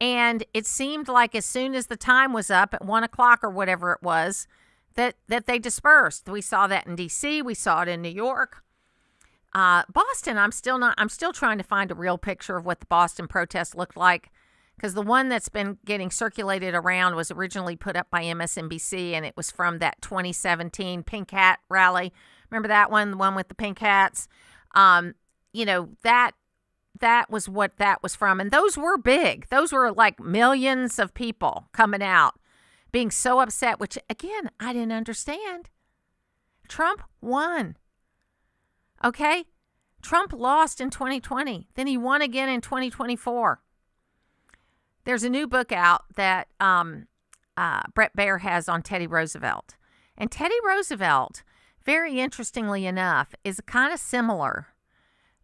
And it seemed like as soon as the time was up at 1 o'clock or whatever it was, that they dispersed. We saw that in D.C. We saw it in New York. Boston, I'm still trying to find a real picture of what the Boston protest looked like, because the one that's been getting circulated around was originally put up by MSNBC, and it was from that 2017 Pink Hat rally. Remember that one, the one with the pink hats? That was what that was from. And those were big. Those were like millions of people coming out, being so upset, which, again, I didn't understand. Trump won. Okay? Trump lost in 2020. Then he won again in 2024. There's a new book out that Brett Baer has on Teddy Roosevelt. And Teddy Roosevelt, very interestingly enough, is kind of similar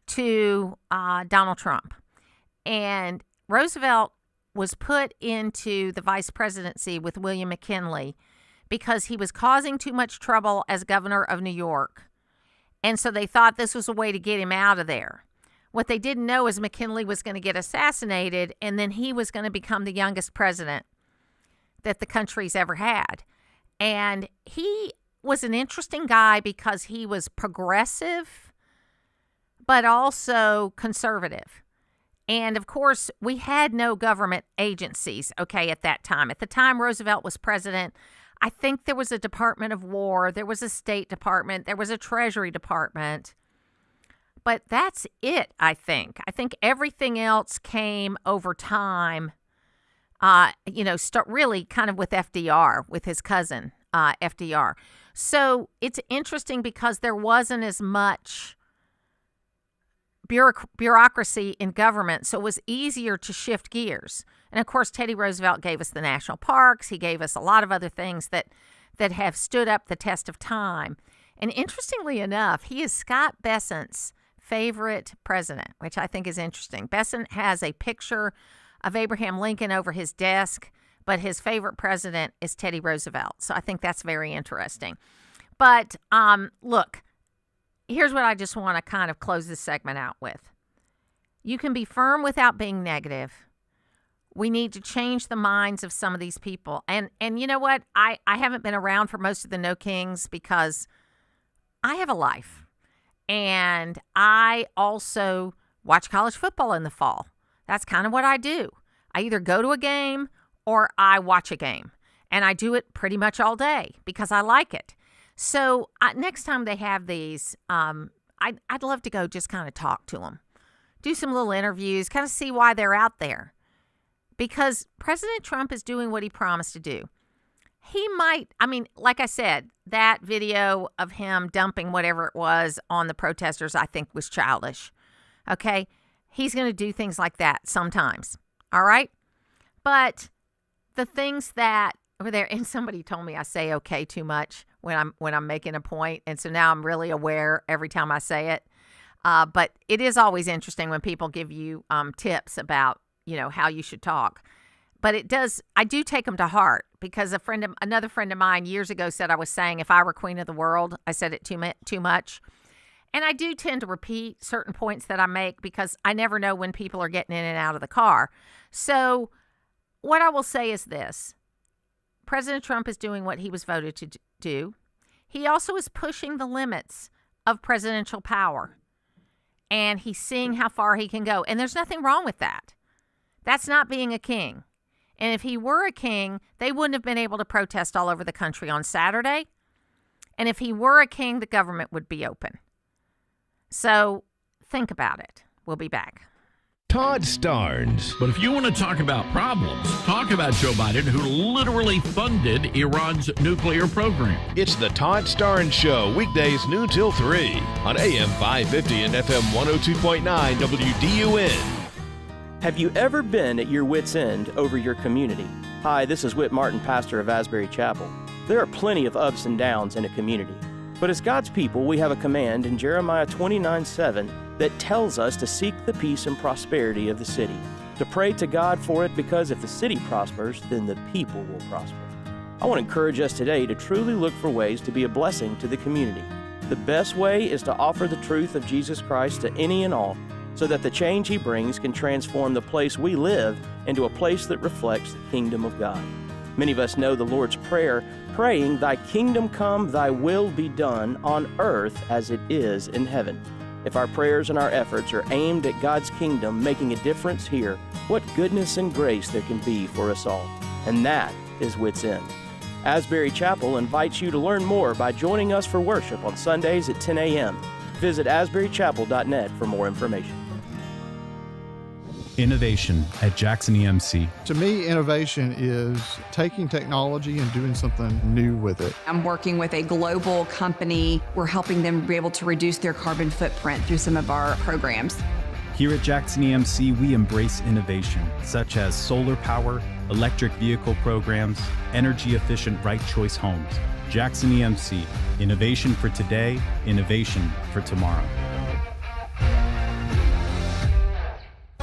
to Donald Trump. And Roosevelt was put into the vice presidency with William McKinley because he was causing too much trouble as governor of New York. And so they thought this was a way to get him out of there. What they didn't know is McKinley was going to get assassinated, and then he was going to become the youngest president that the country's ever had. And he was an interesting guy because he was progressive, but also conservative. And, of course, we had no government agencies, okay, at that time. At the time Roosevelt was president, I think there was a Department of War, there was a State Department, there was a Treasury Department. But that's it, I think. I think everything else came over time, start really kind of with FDR, with his cousin, FDR. So it's interesting because there wasn't as much bureaucracy in government, so it was easier to shift gears. And, of course, Teddy Roosevelt gave us the national parks. He gave us a lot of other things that have stood up the test of time. And interestingly enough, he is Scott Bessent's favorite president, which I think is interesting. Bessent has a picture of Abraham Lincoln over his desk, but his favorite president is Teddy Roosevelt. So I think that's very interesting. But look, here's what I just want to kind of close this segment out with. You can be firm without being negative. We need to change the minds of some of these people. And you know what? I haven't been around for most of the No Kings because I have a life. And I also watch college football in the fall. That's kind of what I do. I either go to a game or I watch a game. And I do it pretty much all day because I like it. So next time they have these, I'd love to go just kind of talk to them, do some little interviews, kind of see why they're out there. Because President Trump is doing what he promised to do. He might, like I said, that video of him dumping whatever it was on the protesters, I think was childish. Okay? He's going to do things like that sometimes. All right? But the things that were there, and somebody told me I say okay too much when I'm making a point, and so now I'm really aware every time I say it. But it is always interesting when people give you tips about, how you should talk. But I do take them to heart, because another friend of mine years ago said I was saying if I were queen of the world, I said it too much. And I do tend to repeat certain points that I make because I never know when people are getting in and out of the car. So what I will say is this. President Trump is doing what he was voted to do. He also is pushing the limits of presidential power. And he's seeing how far he can go. And there's nothing wrong with that. That's not being a king. And if he were a king, they wouldn't have been able to protest all over the country on Saturday. And if he were a king, the government would be open. So think about it. We'll be back. Todd Starnes. But if you want to talk about problems, talk about Joe Biden, who literally funded Iran's nuclear program. It's the Todd Starnes Show, weekdays noon till 3 on AM 550 and FM 102.9 WDUN. Have you ever been at your wit's end over your community? Hi, this is Whit Martin, pastor of Asbury Chapel. There are plenty of ups and downs in a community. But as God's people, we have a command in Jeremiah 29:7 that tells us to seek the peace and prosperity of the city, to pray to God for it, because if the city prospers, then the people will prosper. I want to encourage us today to truly look for ways to be a blessing to the community. The best way is to offer the truth of Jesus Christ to any and all, so that the change he brings can transform the place we live into a place that reflects the kingdom of God. Many of us know the Lord's Prayer, praying, "Thy kingdom come, thy will be done on earth as it is in heaven." If our prayers and our efforts are aimed at God's kingdom making a difference here, what goodness and grace there can be for us all. And that is Wit's End. Asbury Chapel invites you to learn more by joining us for worship on Sundays at 10 a.m. Visit asburychapel.net for more information. Innovation at Jackson EMC. To me, innovation is taking technology and doing something new with it. I'm working with a global company. We're helping them be able to reduce their carbon footprint through some of our programs. Here at Jackson EMC, we embrace innovation, such as solar power, electric vehicle programs, energy-efficient right choice homes. Jackson EMC, innovation for today, innovation for tomorrow.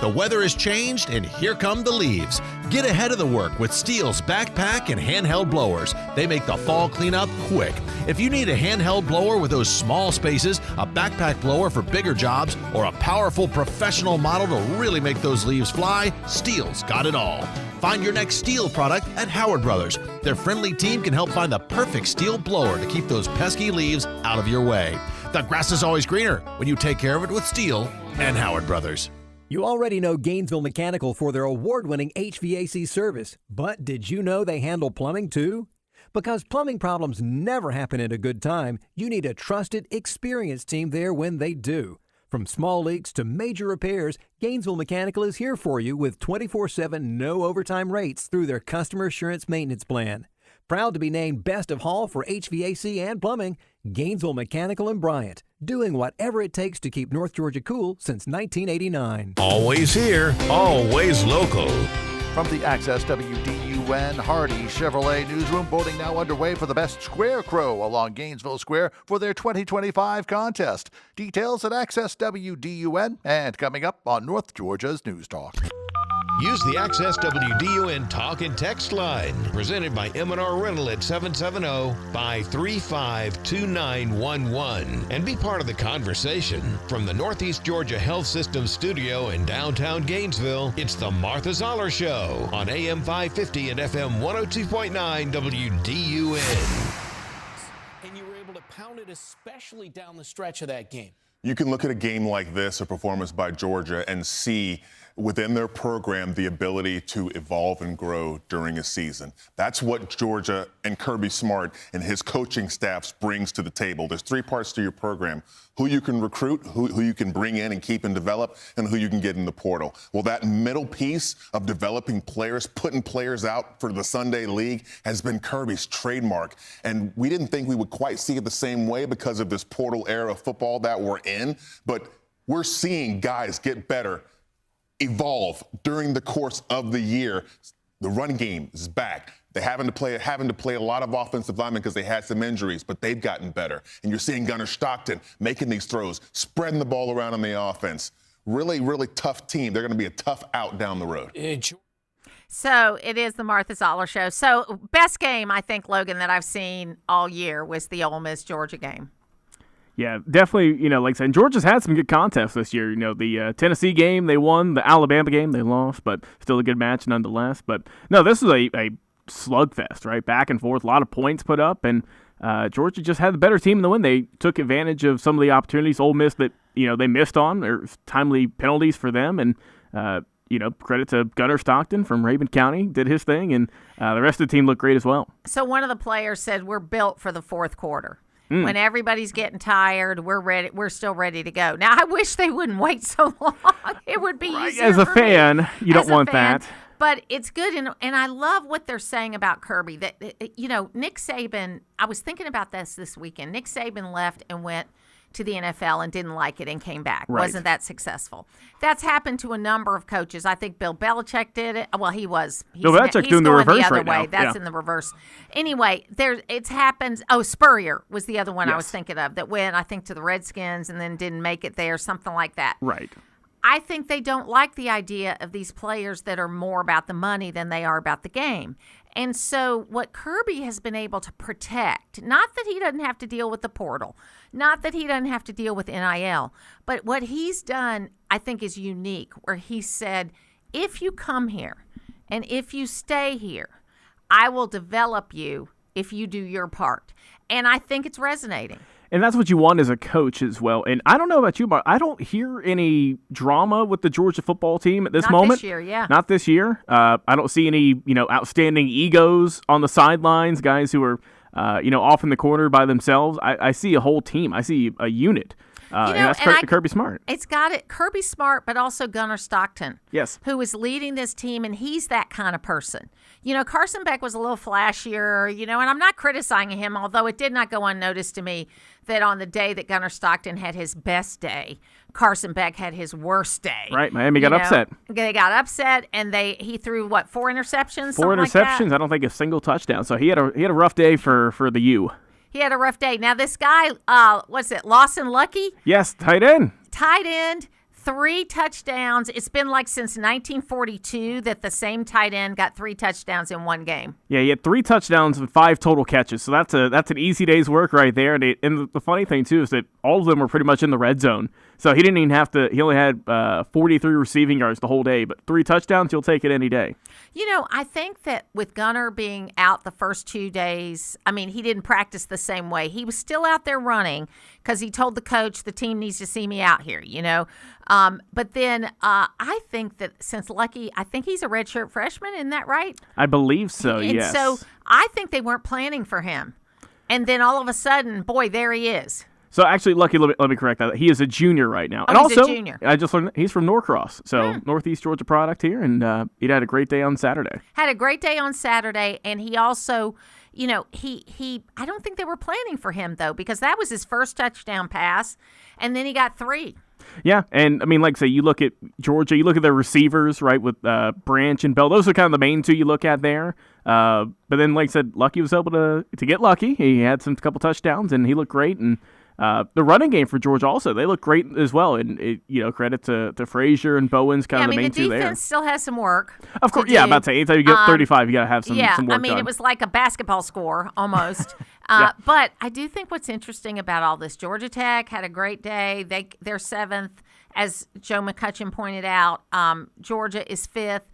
The weather has changed, and here come the leaves. Get ahead of the work with Stihl's backpack and handheld blowers. They make the fall cleanup quick. If you need a handheld blower with those small spaces, a backpack blower for bigger jobs, or a powerful professional model to really make those leaves fly, Stihl's got it all. Find your next Stihl product at Howard Brothers. Their friendly team can help find the perfect Stihl blower to keep those pesky leaves out of your way. The grass is always greener when you take care of it with Stihl and Howard Brothers. You already know Gainesville Mechanical for their award-winning HVAC service, but did you know they handle plumbing too? Because plumbing problems never happen at a good time, you need a trusted, experienced team there when they do. From small leaks to major repairs, Gainesville Mechanical is here for you with 24/7 no overtime rates through their Customer Assurance Maintenance Plan. Proud to be named Best of Hall for HVAC and plumbing, Gainesville Mechanical and Bryant, doing whatever it takes to keep North Georgia cool since 1989. Always here, always local. From the Access WDUN Hardy Chevrolet Newsroom, voting now underway for the best scarecrow along Gainesville Square for their 2025 contest. Details at Access WDUN and coming up on North Georgia's News Talk. Use the Access WDUN Talk and Text line, presented by M&R Rental at 770-535-2911, and be part of the conversation. From the Northeast Georgia Health System studio in downtown Gainesville, it's the Martha Zoller Show on AM 550 and FM 102.9 WDUN. And you were able to pound it, especially down the stretch of that game. You can look at a game like this, a performance by Georgia, and see within their program the ability to evolve and grow during a season. That's what Georgia and Kirby Smart and his coaching staffs brings to the table. There's three parts to your program: who you can recruit, who you can bring in and keep and develop, and who you can get in the portal. Well, that middle piece of developing players, putting players out for the Sunday League, has been Kirby's trademark. And we didn't think we would quite see it the same way because of this portal era of football that we're in. But we're seeing guys get better, evolve during the course of the year. The run game is back. They're having to play a lot of offensive linemen because they had some injuries, but they've gotten better. And you're seeing Gunnar Stockton making these throws, spreading the ball around on the offense. Really, really tough team. They're going to be a tough out down the road. So it is the Martha Zoller Show. So best game, I think, Logan, that I've seen all year was the Ole Miss-Georgia game. Yeah, definitely, like I said, Georgia's had some good contests this year. The Tennessee game, they won. The Alabama game, they lost, but still a good match nonetheless. But, no, this is a slugfest, right? Back and forth, a lot of points put up, and Georgia just had the better team in the win. They took advantage of some of the opportunities Ole Miss that, they missed on, or timely penalties for them, and, credit to Gunnar Stockton from Raven County, did his thing, and the rest of the team looked great as well. So one of the players said, we're built for the fourth quarter. When everybody's getting tired, we're ready. We're still ready to go. Now, I wish they wouldn't wait so long. It would be easier as a for fan. Me. You don't want that. But it's good, and I love what they're saying about Kirby. That Nick Saban. I was thinking about this weekend. Nick Saban left and went to the NFL and didn't like it and came back. Right. Wasn't that successful? That's happened to a number of coaches. I think Bill Belichick did it. Well, Bill Belichick's doing the reverse right now. That's in the reverse. Anyway, it's happened. Oh, Spurrier was the other one I was thinking of that went, I think, to the Redskins and then didn't make it there, something like that. Right. I think they don't like the idea of these players that are more about the money than they are about the game. And so what Kirby has been able to protect, not that he doesn't have to deal with the portal, not that he doesn't have to deal with NIL, but what he's done, I think, is unique, where he said, if you come here and if you stay here, I will develop you if you do your part. And I think it's resonating. And that's what you want as a coach as well. And I don't know about you, but I don't hear any drama with the Georgia football team at this moment. Not this year, yeah. Not this year. I don't see any, outstanding egos on the sidelines, guys who are, off in the corner by themselves. I see a whole team. I see a unit. And that's Kirby Smart. It's got it. Kirby Smart, but also Gunnar Stockton. Yes. Who is leading this team, and he's that kind of person. Carson Beck was a little flashier, and I'm not criticizing him, although it did not go unnoticed to me that on the day that Gunnar Stockton had his best day, Carson Beck had his worst day. Right, Miami got upset. They got upset, and he threw, 4 interceptions? 4 interceptions, like I don't think a single touchdown. So he had a rough day for the U. He had a rough day. Now, this guy, Lawson Lucky? Yes, tight end. Tight end, 3 touchdowns. It's been since 1942 that the same tight end got 3 touchdowns in one game. Yeah, he had 3 touchdowns and 5 total catches. So that's an easy day's work right there. And the funny thing, too, is that all of them were pretty much in the red zone. So he didn't even have to – he only had 43 receiving yards the whole day. But 3 touchdowns, you'll take it any day. I think that with Gunnar being out the first 2 days, he didn't practice the same way. He was still out there running because he told the coach the team needs to see me out here, But then I think that since Lucky, I think he's a redshirt freshman, isn't that right? I believe so, yes. And so I think they weren't planning for him. And then all of a sudden, boy, there he is. So actually, Lucky, let me correct that. He is a junior right now. Oh, and he's also, a junior. I just learned he's from Norcross, so Northeast Georgia product here, and he had a great day on Saturday. Had a great day on Saturday, and he also, he I don't think they were planning for him, though, because that was his first touchdown pass, and then he got 3. Yeah, and like I say, you look at Georgia, you look at their receivers, right, with Branch and Bell. Those are kind of the main 2 you look at there. But then, like I said, Lucky was able to get lucky. He had a couple touchdowns, and he looked great, and the running game for Georgia also, they look great as well. And, credit to Frazier and Bowen's kind of the main 2 there. The defense still has some work. Of course, I'm about to say, anytime you get 35, you got to have some work done. It was like a basketball score almost. But I do think what's interesting about all this, Georgia Tech had a great day. They're 7th, as Joe McCutcheon pointed out. Georgia is 5th.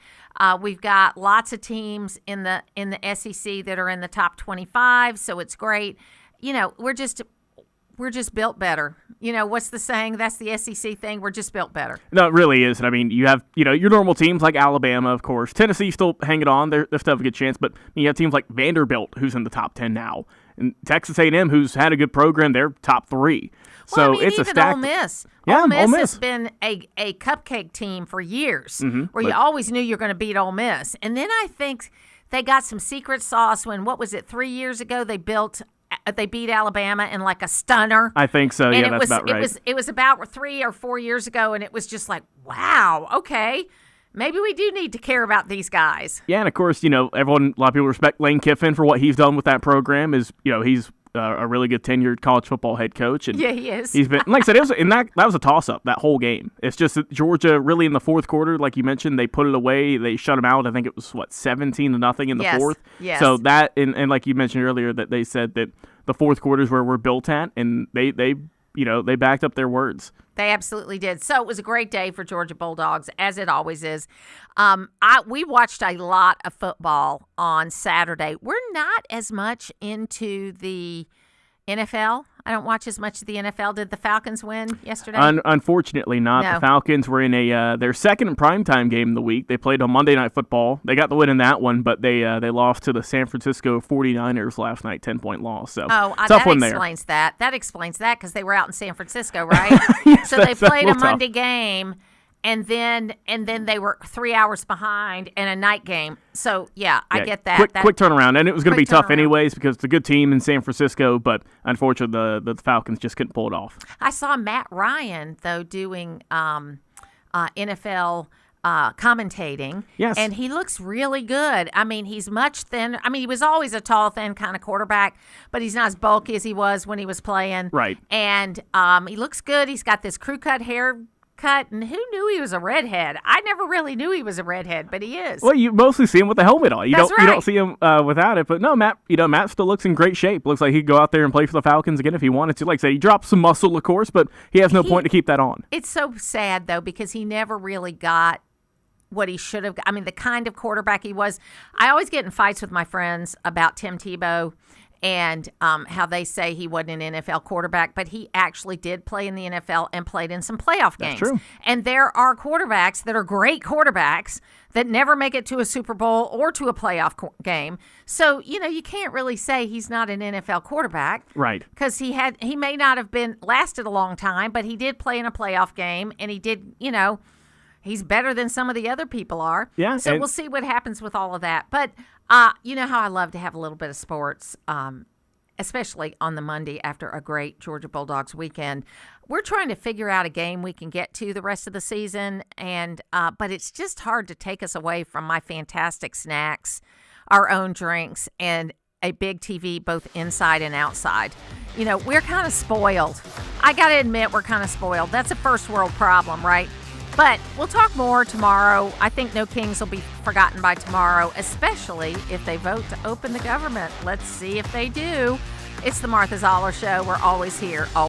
We've got lots of teams in the SEC that are in the top 25, so it's great. We're just built better. You know, what's the saying? That's the SEC thing. We're just built better. No, it really is. And I mean, you have, your normal teams like Alabama, of course. Tennessee still hanging on. They're still have a good chance. But you have teams like Vanderbilt, who's in the top 10 now. And Texas A&M, who's had a good program, they're top 3. So it's a stack. Ole Miss. Yeah, Ole Miss Ole Miss has been a cupcake team for years, where you but- always knew you're going to beat Ole Miss. And then I think they got some secret sauce when, 3 years ago, they beat Alabama in like a stunner. I think so. And Yeah, that's about right. It was about 3 or 4 years ago, and it was just like, wow, okay, maybe we do need to care about these guys. Yeah, and of course, a lot of people respect Lane Kiffin for what he's done with that program. He's a really good tenured college football head coach. And yeah, he is. He's been, like I said, that was a toss-up, that whole game. It's just that Georgia really in the fourth quarter, like you mentioned, they put it away. They shut them out. I think it was, 17-0 in the fourth. Yes. So that, and like you mentioned earlier, that they said that the fourth quarter is where we're built at, and they backed up their words. They absolutely did. So it was a great day for Georgia Bulldogs, as it always is. We watched a lot of football on Saturday. We're not as much into the NFL. I don't watch as much of the NFL. Did the Falcons win yesterday? Unfortunately not. No. The Falcons were in their second primetime game of the week. They played on Monday Night Football. They got the win in that one, but they lost to the San Francisco 49ers last night, 10-point loss. So tough one there. That explains that because they were out in San Francisco, right? Yes, so they played a tough. Monday game, and then they were 3 hours behind in a night game. So yeah, I get that. Quick turnaround, and it was going to be tough turnaround. anyways because it's a good team in San Francisco, but unfortunately the Falcons just couldn't pull it off. I saw Matt Ryan though doing NFL commentating. Yes. And he looks really good. I mean, he's much thinner. I mean, he was always a tall, thin kind of quarterback, but he's not as bulky as he was when he was playing. Right. And he looks good. He's got this crew cut haircut, and who knew he was a redhead? I never really knew he was a redhead, but he is. Well, you mostly see him with the helmet on. You That's don't right. see him without it. But no, Matt still looks in great shape. Looks like he'd go out there and play for the Falcons again if he wanted to. Like I said, he dropped some muscle, of course, but he has no point to keep that on. It's so sad, though, because he never really got what he should have. I mean, the kind of quarterback he was. I always get in fights with my friends about Tim Tebow and how they say he wasn't an NFL quarterback, but he actually did play in the NFL and played in some playoff games. That's true. And there are quarterbacks that are great quarterbacks that never make it to a Super Bowl or to a playoff game. So, you can't really say he's not an NFL quarterback. Right. Because he may not have lasted a long time, but he did play in a playoff game, and he did, he's better than some of the other people are. Yeah. So we'll see what happens with all of that. But you know how I love to have a little bit of sports, especially on the Monday after a great Georgia Bulldogs weekend. We're trying to figure out a game we can get to the rest of the season, and but it's just hard to take us away from my fantastic snacks, our own drinks, and a big TV both inside and outside. We're kind of spoiled. I got to admit, we're kind of spoiled. That's a first world problem, right? But we'll talk more tomorrow. I think no kings will be forgotten by tomorrow, especially if they vote to open the government. Let's see if they do. It's the Martha Zoller Show. We're always here.